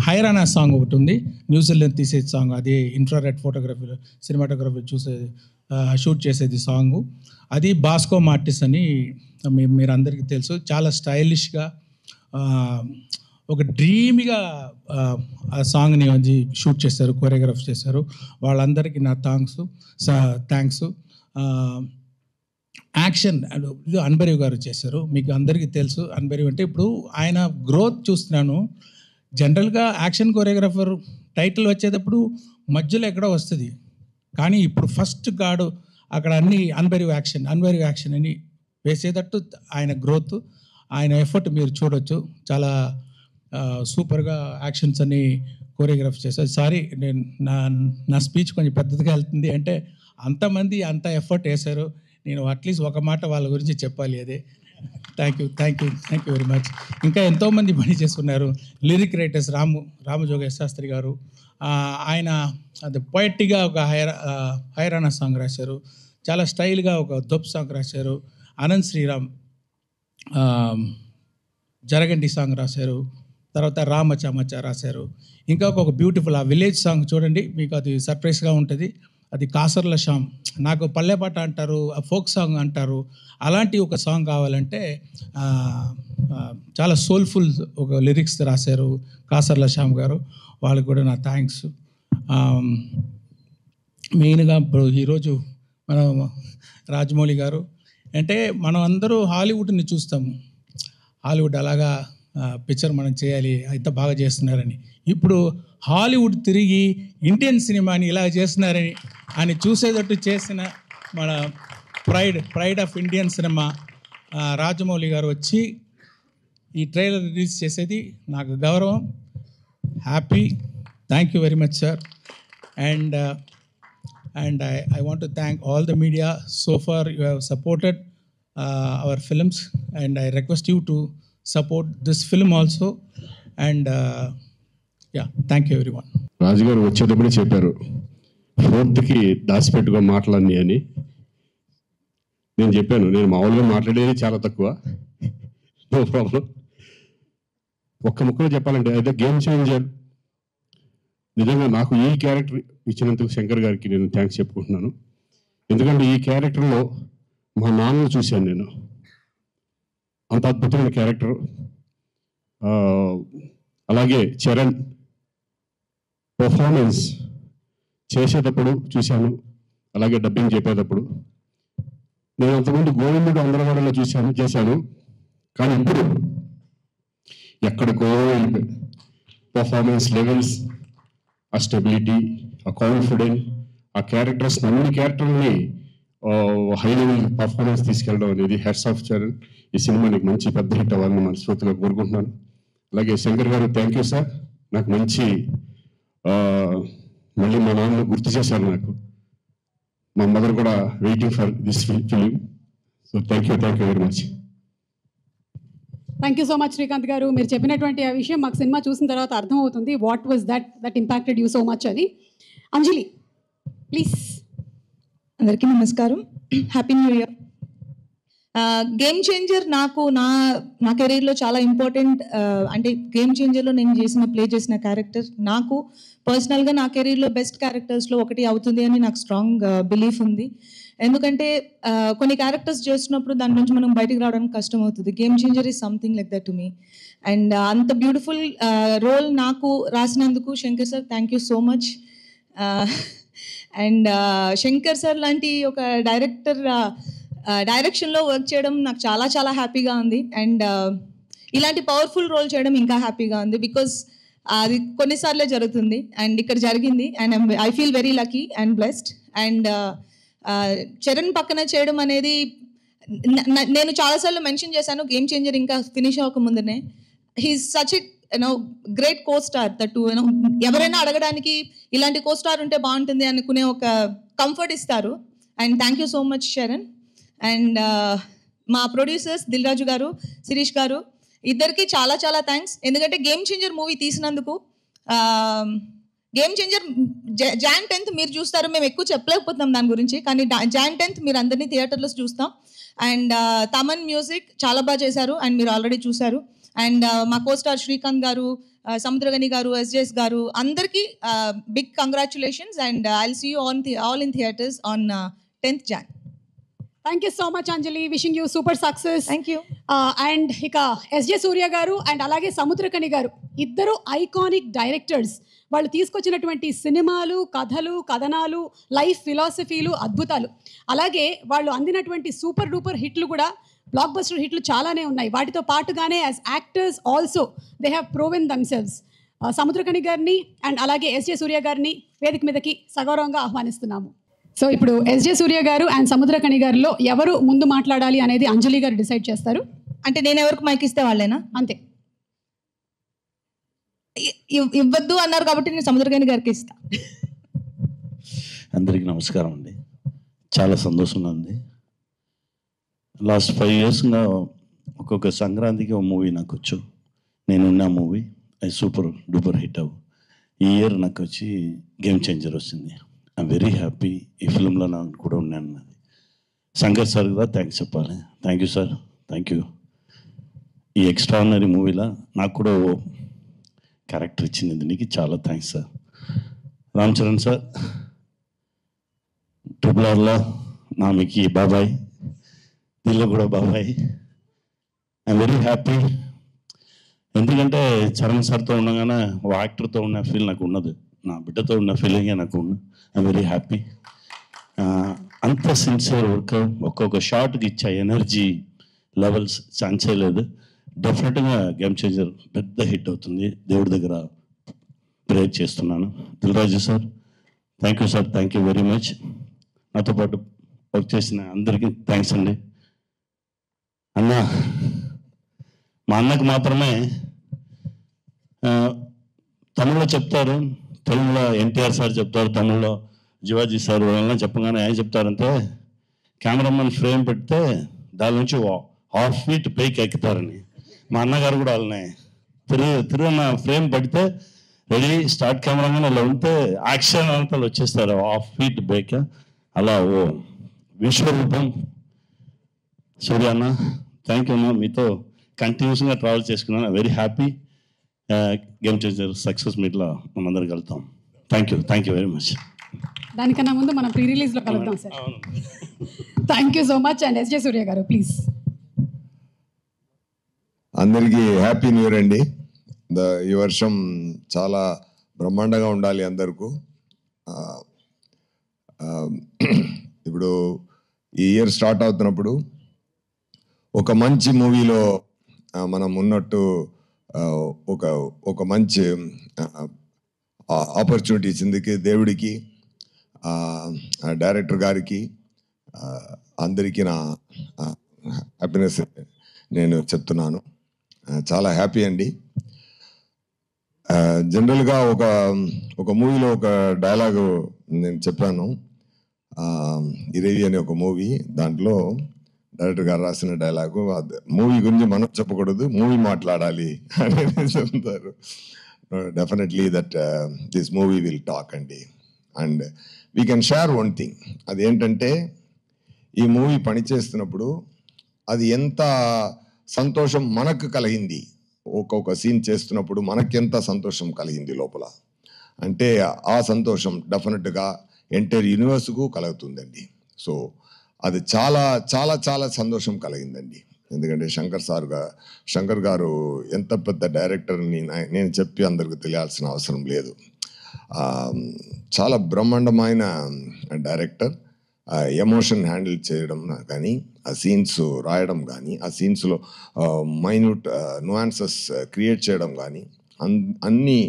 Speaker 5: హైరానా సాంగ్ ఒకటి ఉంది, న్యూజిలాండ్ తీసే సాంగ్, అది ఇన్ఫ్రారెడ్ ఫోటోగ్రఫీ సినిమాటోగ్రఫీ షూట్ చేసేది సాంగ్. అది బాస్కో మార్టిస్ అని మీరు అందరికీ తెలుసు. చాలా స్టైలిష్గా ఒక డ్రీమ్గా ఆ సాంగ్ని అది షూట్ చేశారు, కొరియోగ్రాఫ్ చేశారు. వాళ్ళందరికీ నా థ్యాంక్స్. యాక్షన్ ఇది అన్బరీవ్ గారు చేశారు. మీకు అందరికీ తెలుసు అన్బరీవ్ అంటే. ఇప్పుడు ఆయన గ్రోత్ చూస్తున్నాను. జనరల్గా యాక్షన్ కొరియోగ్రాఫర్ టైటిల్ వచ్చేటప్పుడు మధ్యలో ఎక్కడో వస్తుంది, కానీ ఇప్పుడు ఫస్ట్ గాడు అక్కడ అన్ని అన్బరీవ్ యాక్షన్ అని వేసేటట్టు ఆయన గ్రోత్, ఆయన ఎఫర్ట్ మీరు చూడొచ్చు. చాలా సూపర్గా యాక్షన్స్ అన్ని కొరియోగ్రాఫ్ చేశారు. సారీ, నేను నా స్పీచ్ కొంచెం పెద్దదిగా వెళ్తుంది అంటే అంతమంది అంత ఎఫర్ట్ వేశారు. నేను అట్లీస్ట్ ఒక మాట వాళ్ళ గురించి చెప్పాలి. అదే థ్యాంక్ యూ వెరీ మచ్. ఇంకా ఎంతోమంది పని చేసుకున్నారు. లిరిక్ రైటర్స్ రామజోగయ్య శాస్త్రి గారు, ఆయన అది పొయట్గా ఒక హైరానా సాంగ్ రాశారు. చాలా స్టైల్గా ఒక దొప్ సాంగ్ రాశారు. అనంత్ శ్రీరామ్ జరగండి సాంగ్ రాశారు. తర్వాత రామచమచ రాశారు. ఇంకా ఒక బ్యూటిఫుల్ ఆ విలేజ్ సాంగ్ చూడండి, మీకు అది సర్ప్రైజ్గా ఉంటుంది. అది కాసర్ల శ్యామ్, నాకు పల్లెపాట అంటారు, ఫోక్ సాంగ్ అంటారు, అలాంటి ఒక సాంగ్ కావాలంటే చాలా సోల్ఫుల్ ఒక లిరిక్స్ రాశారు కాసర్ల శ్యామ్ గారు. వాళ్ళకి కూడా నా థ్యాంక్స్. మెయిన్గా ఇప్పుడు ఈరోజు మనం రాజమౌళి గారు అంటే మనం అందరూ హాలీవుడ్ని చూస్తాము. హాలీవుడ్ అలాగా పిక్చర్ మనం చేయాలి, ఇంత బాగా చేస్తున్నారని. ఇప్పుడు హాలీవుడ్ తిరిగి ఇండియన్ సినిమాని ఇలా చేస్తున్నారని అని చూసేటట్టు చేసిన మన pride of Indian cinema Rajamouli గారు వచ్చి ఈ ట్రైలర్ రిలీజ్ చేసేది నాకు గౌరవం. Happy. Thank you very much sir. And I want to thank all the media. So far you have supported our films, and I request you to support this film also. And yeah, thank you everyone.
Speaker 7: రాజుగారు వచ్చేటప్పుడే చెప్పారు 4th దాచిపెట్టుకో మాటలన్నీ అని. నేను చెప్పాను, నేను మామూలుగా మాట్లాడేది చాలా తక్కువ, నో ప్రాబ్లం. ఒక్క ముక్కలో చెప్పాలంటే అయితే గేమ్ చేంజర్. నిజంగా నాకు ఈ క్యారెక్టర్ ఇచ్చినందుకు శంకర్ గారికి నేను థ్యాంక్స్ చెప్పుకుంటున్నాను. ఎందుకంటే ఈ క్యారెక్టర్లో మా నాన్నను చూశాను నేను. అంత అద్భుతమైన క్యారెక్టర్. అలాగే చరణ్ పర్ఫార్మెన్స్ చేసేటప్పుడు చూశాను, అలాగే డబ్బింగ్ చెప్పేటప్పుడు. నేను అంతకుముందు గోవిందుడు అందరవాడలో చేశాను, కానీ ఇప్పుడు ఎక్కడికో వెళ్ళిపోయి పర్ఫార్మెన్స్ లెవెల్స్, ఆ స్టెబిలిటీ, ఆ కాన్ఫిడెంట్, ఆ క్యారెక్టర్స్ అన్ని క్యారెక్టర్ని హై లెవెల్ పర్ఫార్మెన్స్ తీసుకెళ్ళడం అనేది హ్యాట్స్ ఆఫ్ చరణ్. ఈ సినిమా నీకు మంచి పెద్ద హిట్ అవ్వాలని మనస్ఫూర్తిగా కోరుకుంటున్నాను. అలాగే శంకర్ గారు థ్యాంక్ యూ సార్. నాకు మంచి మళ్ళీ మా నాన్న గుర్తు చేశారు నాకు. మా మదర్ కూడా waiting for this film. So thank you very much.
Speaker 1: Thank you so much Srikanth గారు. మీరు చెప్పినటువంటి ఆ విషయం మాకు సినిమా చూసిన తర్వాత అర్థమవుతుంది. What was that impacted you so much అది. అంజలి ప్లీజ్.
Speaker 8: అందరికీ నమస్కారం, happy new year. Game changer నాకు నా కెరీర్లో చాలా ఇంపార్టెంట్. అంటే గేమ్ చేంజర్లో నేను ప్లే చేసిన క్యారెక్టర్ నాకు పర్సనల్గా నా కెరీర్లో బెస్ట్ క్యారెక్టర్స్లో ఒకటి అవుతుంది అని నాకు స్ట్రాంగ్ బిలీఫ్ ఉంది. ఎందుకంటే కొన్ని క్యారెక్టర్స్ చేస్తున్నప్పుడు దాని నుంచి మనం బయటకు రావడానికి కష్టం అవుతుంది. Game Changer is something like that to me. And అంత బ్యూటిఫుల్ రోల్ నాకు రాసినందుకు Shankar sir thank you so much. And Shankar sir లాంటి ఒక డైరెక్షన్లో వర్క్ చేయడం నాకు చాలా చాలా హ్యాపీగా ఉంది. అండ్ ఇలాంటి పవర్ఫుల్ రోల్ చేయడం ఇంకా హ్యాపీగా ఉంది. బికాజ్ అది కొన్నిసార్లే జరుగుతుంది అండ్ ఇక్కడ జరిగింది. And I feel very lucky and blessed. And Charan పక్కన చేయడం అనేది నేను చాలాసార్లు మెన్షన్ చేశాను. గేమ్ చేంజర్ ఇంకా ఫినిష్ అవ్వకముందునే he is such a great co star that ఎవరైనా అడగడానికి ఇలాంటి కో స్టార్ ఉంటే బాగుంటుంది అనుకునే ఒక కంఫర్ట్ ఇస్తారు. And thank you so much Charan. And మా ప్రొడ్యూసర్స్ దిల్ రాజు గారు, శిరీష్ గారు, ఇద్దరికి చాలా చాలా థ్యాంక్స్. ఎందుకంటే గేమ్ చేంజర్ మూవీ తీసినందుకు. గేమ్ చేంజర్ Jan 10th మీరు చూస్తారు. మేము ఎక్కువ చెప్పలేకపోతున్నాం దాని గురించి, కానీ Jan 10th మీరు అందరినీ థియేటర్లో చూస్తాం. అండ్ తమన్ మ్యూజిక్ చాలా బాగా చేశారు అండ్ మీరు ఆల్రెడీ చూశారు. అండ్ మా కో స్టార్ శ్రీకాంత్ గారు, సముద్రగని గారు, ఎస్జేఎస్ గారు, అందరికీ big congratulations and I will see you all in theatres on 10th Jan.
Speaker 1: Thank you so much Anjali, wishing you super success.
Speaker 8: Thank you.
Speaker 1: And ఇక ఎస్జే సూర్య గారు and అలాగే సముద్రకని గారు ఇద్దరు ఐకానిక్ డైరెక్టర్స్. వాళ్ళు తీసుకొచ్చినటువంటి సినిమాలు, కథలు, కథనాలు, లైఫ్ ఫిలాసఫీలు అద్భుతాలు. అలాగే వాళ్ళు అందినటువంటి సూపర్ డూపర్ హిట్లు కూడా, బ్లాక్ బస్టర్ హిట్లు చాలానే ఉన్నాయి. వాటితో పాటుగానే as actors also they have proven themselves. Samuthirakani గారిని అండ్ అలాగే ఎస్జే సూర్య గారిని వేదిక మీదకి సగౌరవంగా ఆహ్వానిస్తున్నాము. సో ఇప్పుడు ఎస్జే సూర్య గారు అండ్ సముద్రకని గారిలో ఎవరు ముందు మాట్లాడాలి అనేది అంజలి గారు డిసైడ్ చేస్తారు.
Speaker 8: అంటే నేను ఎవరికి మైక్ ఇస్తే వాళ్ళేనా?
Speaker 1: అంతే.
Speaker 8: ఇవ్వద్దు అన్నారు కాబట్టి నేను సముద్రగని గారికి ఇస్తా.
Speaker 9: అందరికీ నమస్కారం అండి. చాలా సంతోషంగా ఉంది. లాస్ట్ 5 yearsగా ఒక్కొక్క సంక్రాంతికి ఒక మూవీ నాకు వచ్చు. నేనున్న మూవీ అది సూపర్ డూపర్ హిట్ అవ్వు. ఈ ఇయర్ నాకు వచ్చి గేమ్ చేంజర్ వచ్చింది. I'm very happy. ఈ ఫిల్మ్లో నాకు కూడా ఉన్నాను. శంకర్ సార్ కూడా థ్యాంక్స్ చెప్పాలి. Thank you sir, thank you. ఈ ఎక్స్ట్రాడినరీ మూవీలో నాకు కూడా క్యారెక్టర్ ఇచ్చింది, దీనికి చాలా thanks sir. Ram Charan sir, RRRలో నామికి బాబాయ్, దీనిలో కూడా బాబాయ్. I'm very happy. ఎందుకంటే చరణ్ సార్తో ఉండగానే ఓ యాక్టర్తో ఉన్న ఫీల్ నాకు ఉన్నది, నా బిడ్డతో ఉన్న ఫీలింగే నాకు ఉన్న. I'm very happy. అంత సిన్సియర్ వర్క్, ఒక్కొక్క షాట్కి ఇచ్చే ఎనర్జీ లెవెల్స్ ఛాన్సే లేదు. డెఫినెట్గా గేమ్ చేంజర్ పెద్ద హిట్ అవుతుంది. దేవుడి దగ్గర ప్రేర్ చేస్తున్నాను. Dil Raju sir, thank you sir, thank you very much. నాతో పాటు వర్క్ చేసిన అందరికీ థ్యాంక్స్ అండి. అన్న, మా అన్నకు మాత్రమే తమిళ్లో చెప్తారు, తెలుగులో ఎన్టీఆర్ సార్ చెప్తారు, తమిళ్లో శివాజీ సార్ వాళ్ళని చెప్పగానే ఏం చెప్తారంటే కెమెరామెన్ ఫ్రేమ్ పెడితే దాని నుంచి 1/2 feet పైకి ఎక్కుతారని. మా అన్నగారు కూడా వాళ్ళని తిరుగున్న ఫ్రేమ్ పడితే రెడీ స్టార్ట్ కెమెరామెన్ ఇలా ఉంటే యాక్షన్ అంతా వచ్చేస్తారు 1/2 feet పైక. అలా ఓ విశ్వరూపం సూర్య అన్న. థ్యాంక్ యూ అన్న, మీతో కంటిన్యూస్గా ట్రావెల్ చేసుకున్నాను. Very happy. Game changer success మీట్లో మనందరం కలుద్దాం. Thank you very much.
Speaker 1: దానికన్నా ముందు మనం ప్రీ రిలీజ్లో కలుద్దాం sir. Thank you so much. And SJ Surya garu please.
Speaker 2: అందరికీ హ్యాపీ న్యూ ఇయర్ అండి. ఈ వర్షం చాలా బ్రహ్మాండంగా ఉండాలి అందరికీ. ఇప్పుడు ఈ ఇయర్ స్టార్ట్ అవుతున్నప్పుడు ఒక మంచి మూవీలో మనం ఉన్నట్టు ఒక మంచి ఆపర్చునిటీ ఇచ్చిందికి దేవుడికి, డైరెక్టర్ గారికి, అందరికీ నా హ్యాపీనెస్ నేను చెప్తున్నాను. చాలా హ్యాపీ అండి. జనరల్గా ఒక మూవీలో ఒక డైలాగు నేను చెప్పాను. ఇరేవి అనే ఒక మూవీ, దాంట్లో డైరెక్టర్ గారు రాసిన డైలాగు, మూవీ గురించి మనం చెప్పకూడదు, మూవీ మాట్లాడాలి అని చెప్తారు. Definitely that this movie will talk అండి. And we can share one thing. అదేంటంటే ఈ మూవీ పనిచేస్తున్నప్పుడు అది ఎంత సంతోషం మనకు కలిగింది, ఒక్కొక్క సీన్ చేస్తున్నప్పుడు మనకెంత సంతోషం కలిగింది లోపల అంటే ఆ సంతోషం డెఫినెట్గా ఎంటైర్ యూనివర్స్కు కలుగుతుందండి. సో అది చాలా చాలా చాలా సంతోషం కలిగిందండి. ఎందుకంటే శంకర్ గారు ఎంత పెద్ద డైరెక్టర్ని నేను చెప్పి అందరికి తెలియాల్సిన అవసరం లేదు. చాలా బ్రహ్మాండమైన డైరెక్టర్. ఎమోషన్ హ్యాండిల్ చేయడం కానీ, ఆ సీన్స్ రాయడం కానీ, ఆ సీన్స్లో మైన్యూట్ నువాన్సెస్ క్రియేట్ చేయడం కానీ అన్నీ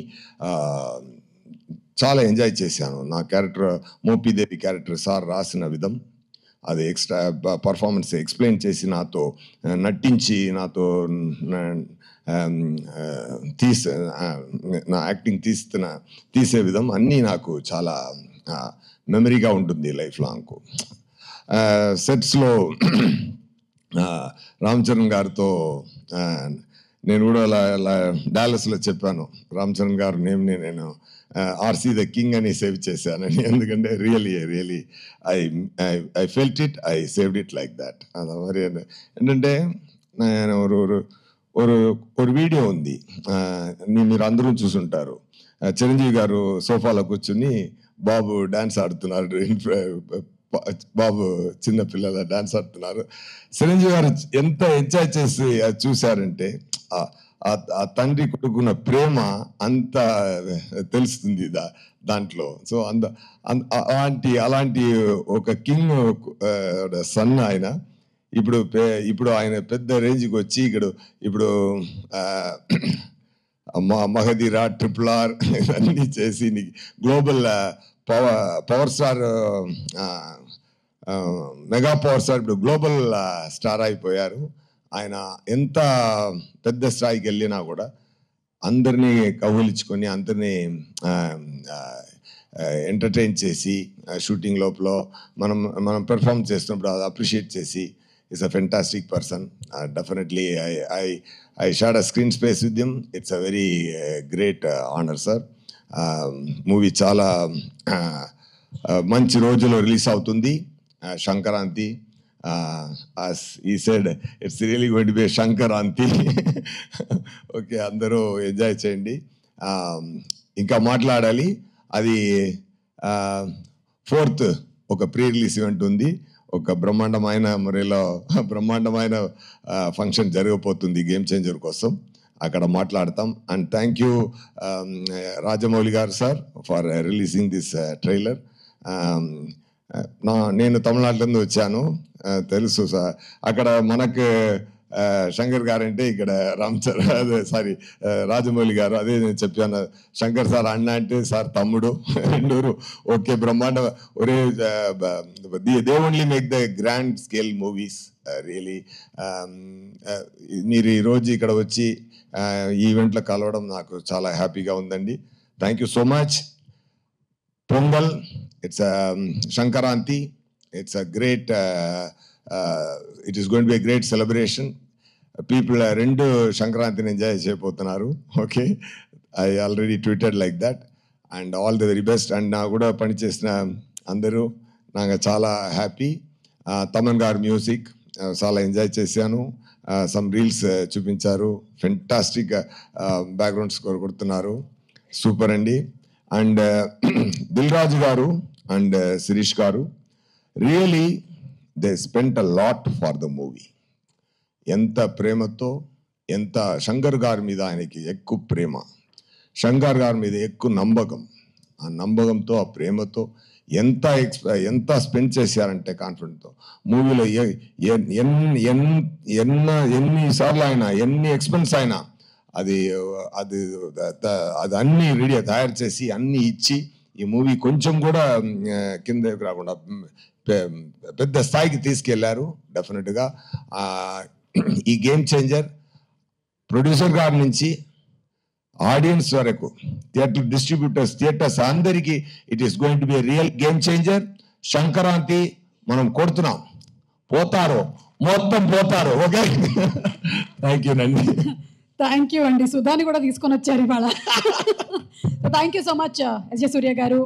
Speaker 2: చాలా ఎంజాయ్ చేశాను. నా క్యారెక్టర్ మోపిదేవి క్యారెక్టర్ సార్ రాసిన విధం, అది ఎక్స్ట్రా పర్ఫార్మెన్స్ ఎక్స్ప్లెయిన్ చేసి నాతో నటించి నాతో నా యాక్టింగ్ తీసే విధం అన్నీ నాకు చాలా మెమరీగా ఉంటుంది లైఫ్ లాంగ్. సెట్స్లో రామ్ చరణ్ గారితో నేను కూడా అలా డాలస్లో చెప్పాను, రామ్ చరణ్ గారు నేమ్ని నేను ఆర్సీ ద కింగ్ అని సేవ్ చేశానని. ఎందుకంటే really I felt it, I saved it like that. అది మరి ఏంటంటే నేను
Speaker 10: ఒక వీడియో ఉంది, మీరు అందరూ చూసుంటారు. చిరంజీవి గారు సోఫాలో కూర్చుని బాబు డాన్స్ ఆడుతున్నారు, బాబు చిన్న పిల్లల డాన్స్ ఆడుతున్నారు. చిరంజీవి గారు ఎంత ఎంజాయ్ చేసి చూశారంటే ఆ తండ్రి కొడుకున్న ప్రేమ అంత తెలుస్తుంది దాంట్లో. సో అలాంటి ఒక కింగ్ సన్ ఆయన. ఇప్పుడు ఆయన పెద్ద రేంజ్కి వచ్చి ఇప్పుడు మహదీరా, RRR అన్నీ చేసి global power star, mega power star, ఇప్పుడు గ్లోబల్ స్టార్ అయిపోయారు. ఆయన ఎంత పెద్ద స్థాయికి వెళ్ళినా కూడా అందరినీ కౌగిలించుకొని అందరినీ ఎంటర్టైన్ చేసి షూటింగ్ లోపల మనం పెర్ఫామ్ చేస్తున్నప్పుడు అది అప్రిషియేట్ చేసి is a fantastic person. Definitely I shared a screen space with him. It's a very great honour sir. Movie చాలా మంచి రోజులో రిలీజ్ అవుతుంది, Sankranti. As he said, it's really going to be a Shankaranti. Okay, అందరూ enjoy చేయండి. ఇంకా మాట్లాడాలి, అది 4th ఒక ప్రీ రిలీజ్ ఈవెంట్ ఉంది. ఒక బ్రహ్మాండమైన బ్రహ్మాండమైన ఫంక్షన్ జరగబోతుంది గేమ్ చేంజర్ కోసం, అక్కడ మాట్లాడతాం. అండ్ థ్యాంక్ యూ రాజమౌళి గారు sir for releasing this trailer. నేను తమిళనాడు నుంచి వచ్చాను, తెలుసు సార్. అక్కడ మనకు శంకర్ గారు అంటే ఇక్కడ రాజమౌళి గారు, అదే నేను చెప్పాను. శంకర్ సార్ అన్న అంటే సార్ తమ్ముడు, రెండూరు ఓకే బ్రహ్మాండ. ఒరే they only make the grand scale movies really. మీరు ఈరోజు ఇక్కడ వచ్చి ఈ ఈవెంట్లో కలవడం నాకు చాలా హ్యాపీగా ఉందండి. Thank you so much. Pongal, it's a Shankaranti. It's a great, it is going to be a great celebration. People are rendu Shankaranti enjoy cheyapotunnaru. Okay, I already tweeted like that. And all the very best. And na kuda pani chesina andaru naga chaala happy. Taman gar music chaala enjoy chesanu. Some reels chupincharu. Fantastic background score kodutunnaru. Super andi. And Dilraj Garu and Sirish Garu, really they spent a lot for the movie. Enta premato, enta Shankar Garu మీద ఆయనకి ఎక్కువ ప్రేమ, శంకర్ గారి మీద ఎక్కువ నమ్మకం. ఆ నమ్మకంతో ఆ ప్రేమతో ఎంత స్పెండ్ చేశారంటే కాన్ఫిడెంట్తో మూవీలో ఎన్నిసార్లు అయినా ఎన్ని ఎక్స్పెన్స్ అయినా అది అన్ని రెడీ తయారు చేసి అన్ని ఇచ్చి ఈ మూవీ కొంచెం కూడా కింద రాకుండా పెద్ద స్థాయికి తీసుకెళ్లారు. డెఫినెట్గా ఈ గేమ్ చేంజర్ ప్రొడ్యూసర్ గారి నుంచి ఆడియన్స్ వరకు, థియేటర్ డిస్ట్రిబ్యూటర్స్, థియేటర్స్ అందరికీ it is going to be real game changer. Sankranti మనం కొడుతున్నాం, పోతారు మొత్తం పోతారు. ఓకే, థ్యాంక్ యూ నండి.
Speaker 1: థ్యాంక్ యూ అండి. సుధాని కూడా తీసుకొని వచ్చారు ఇవాళ. Thank you so much S J Surya గారు.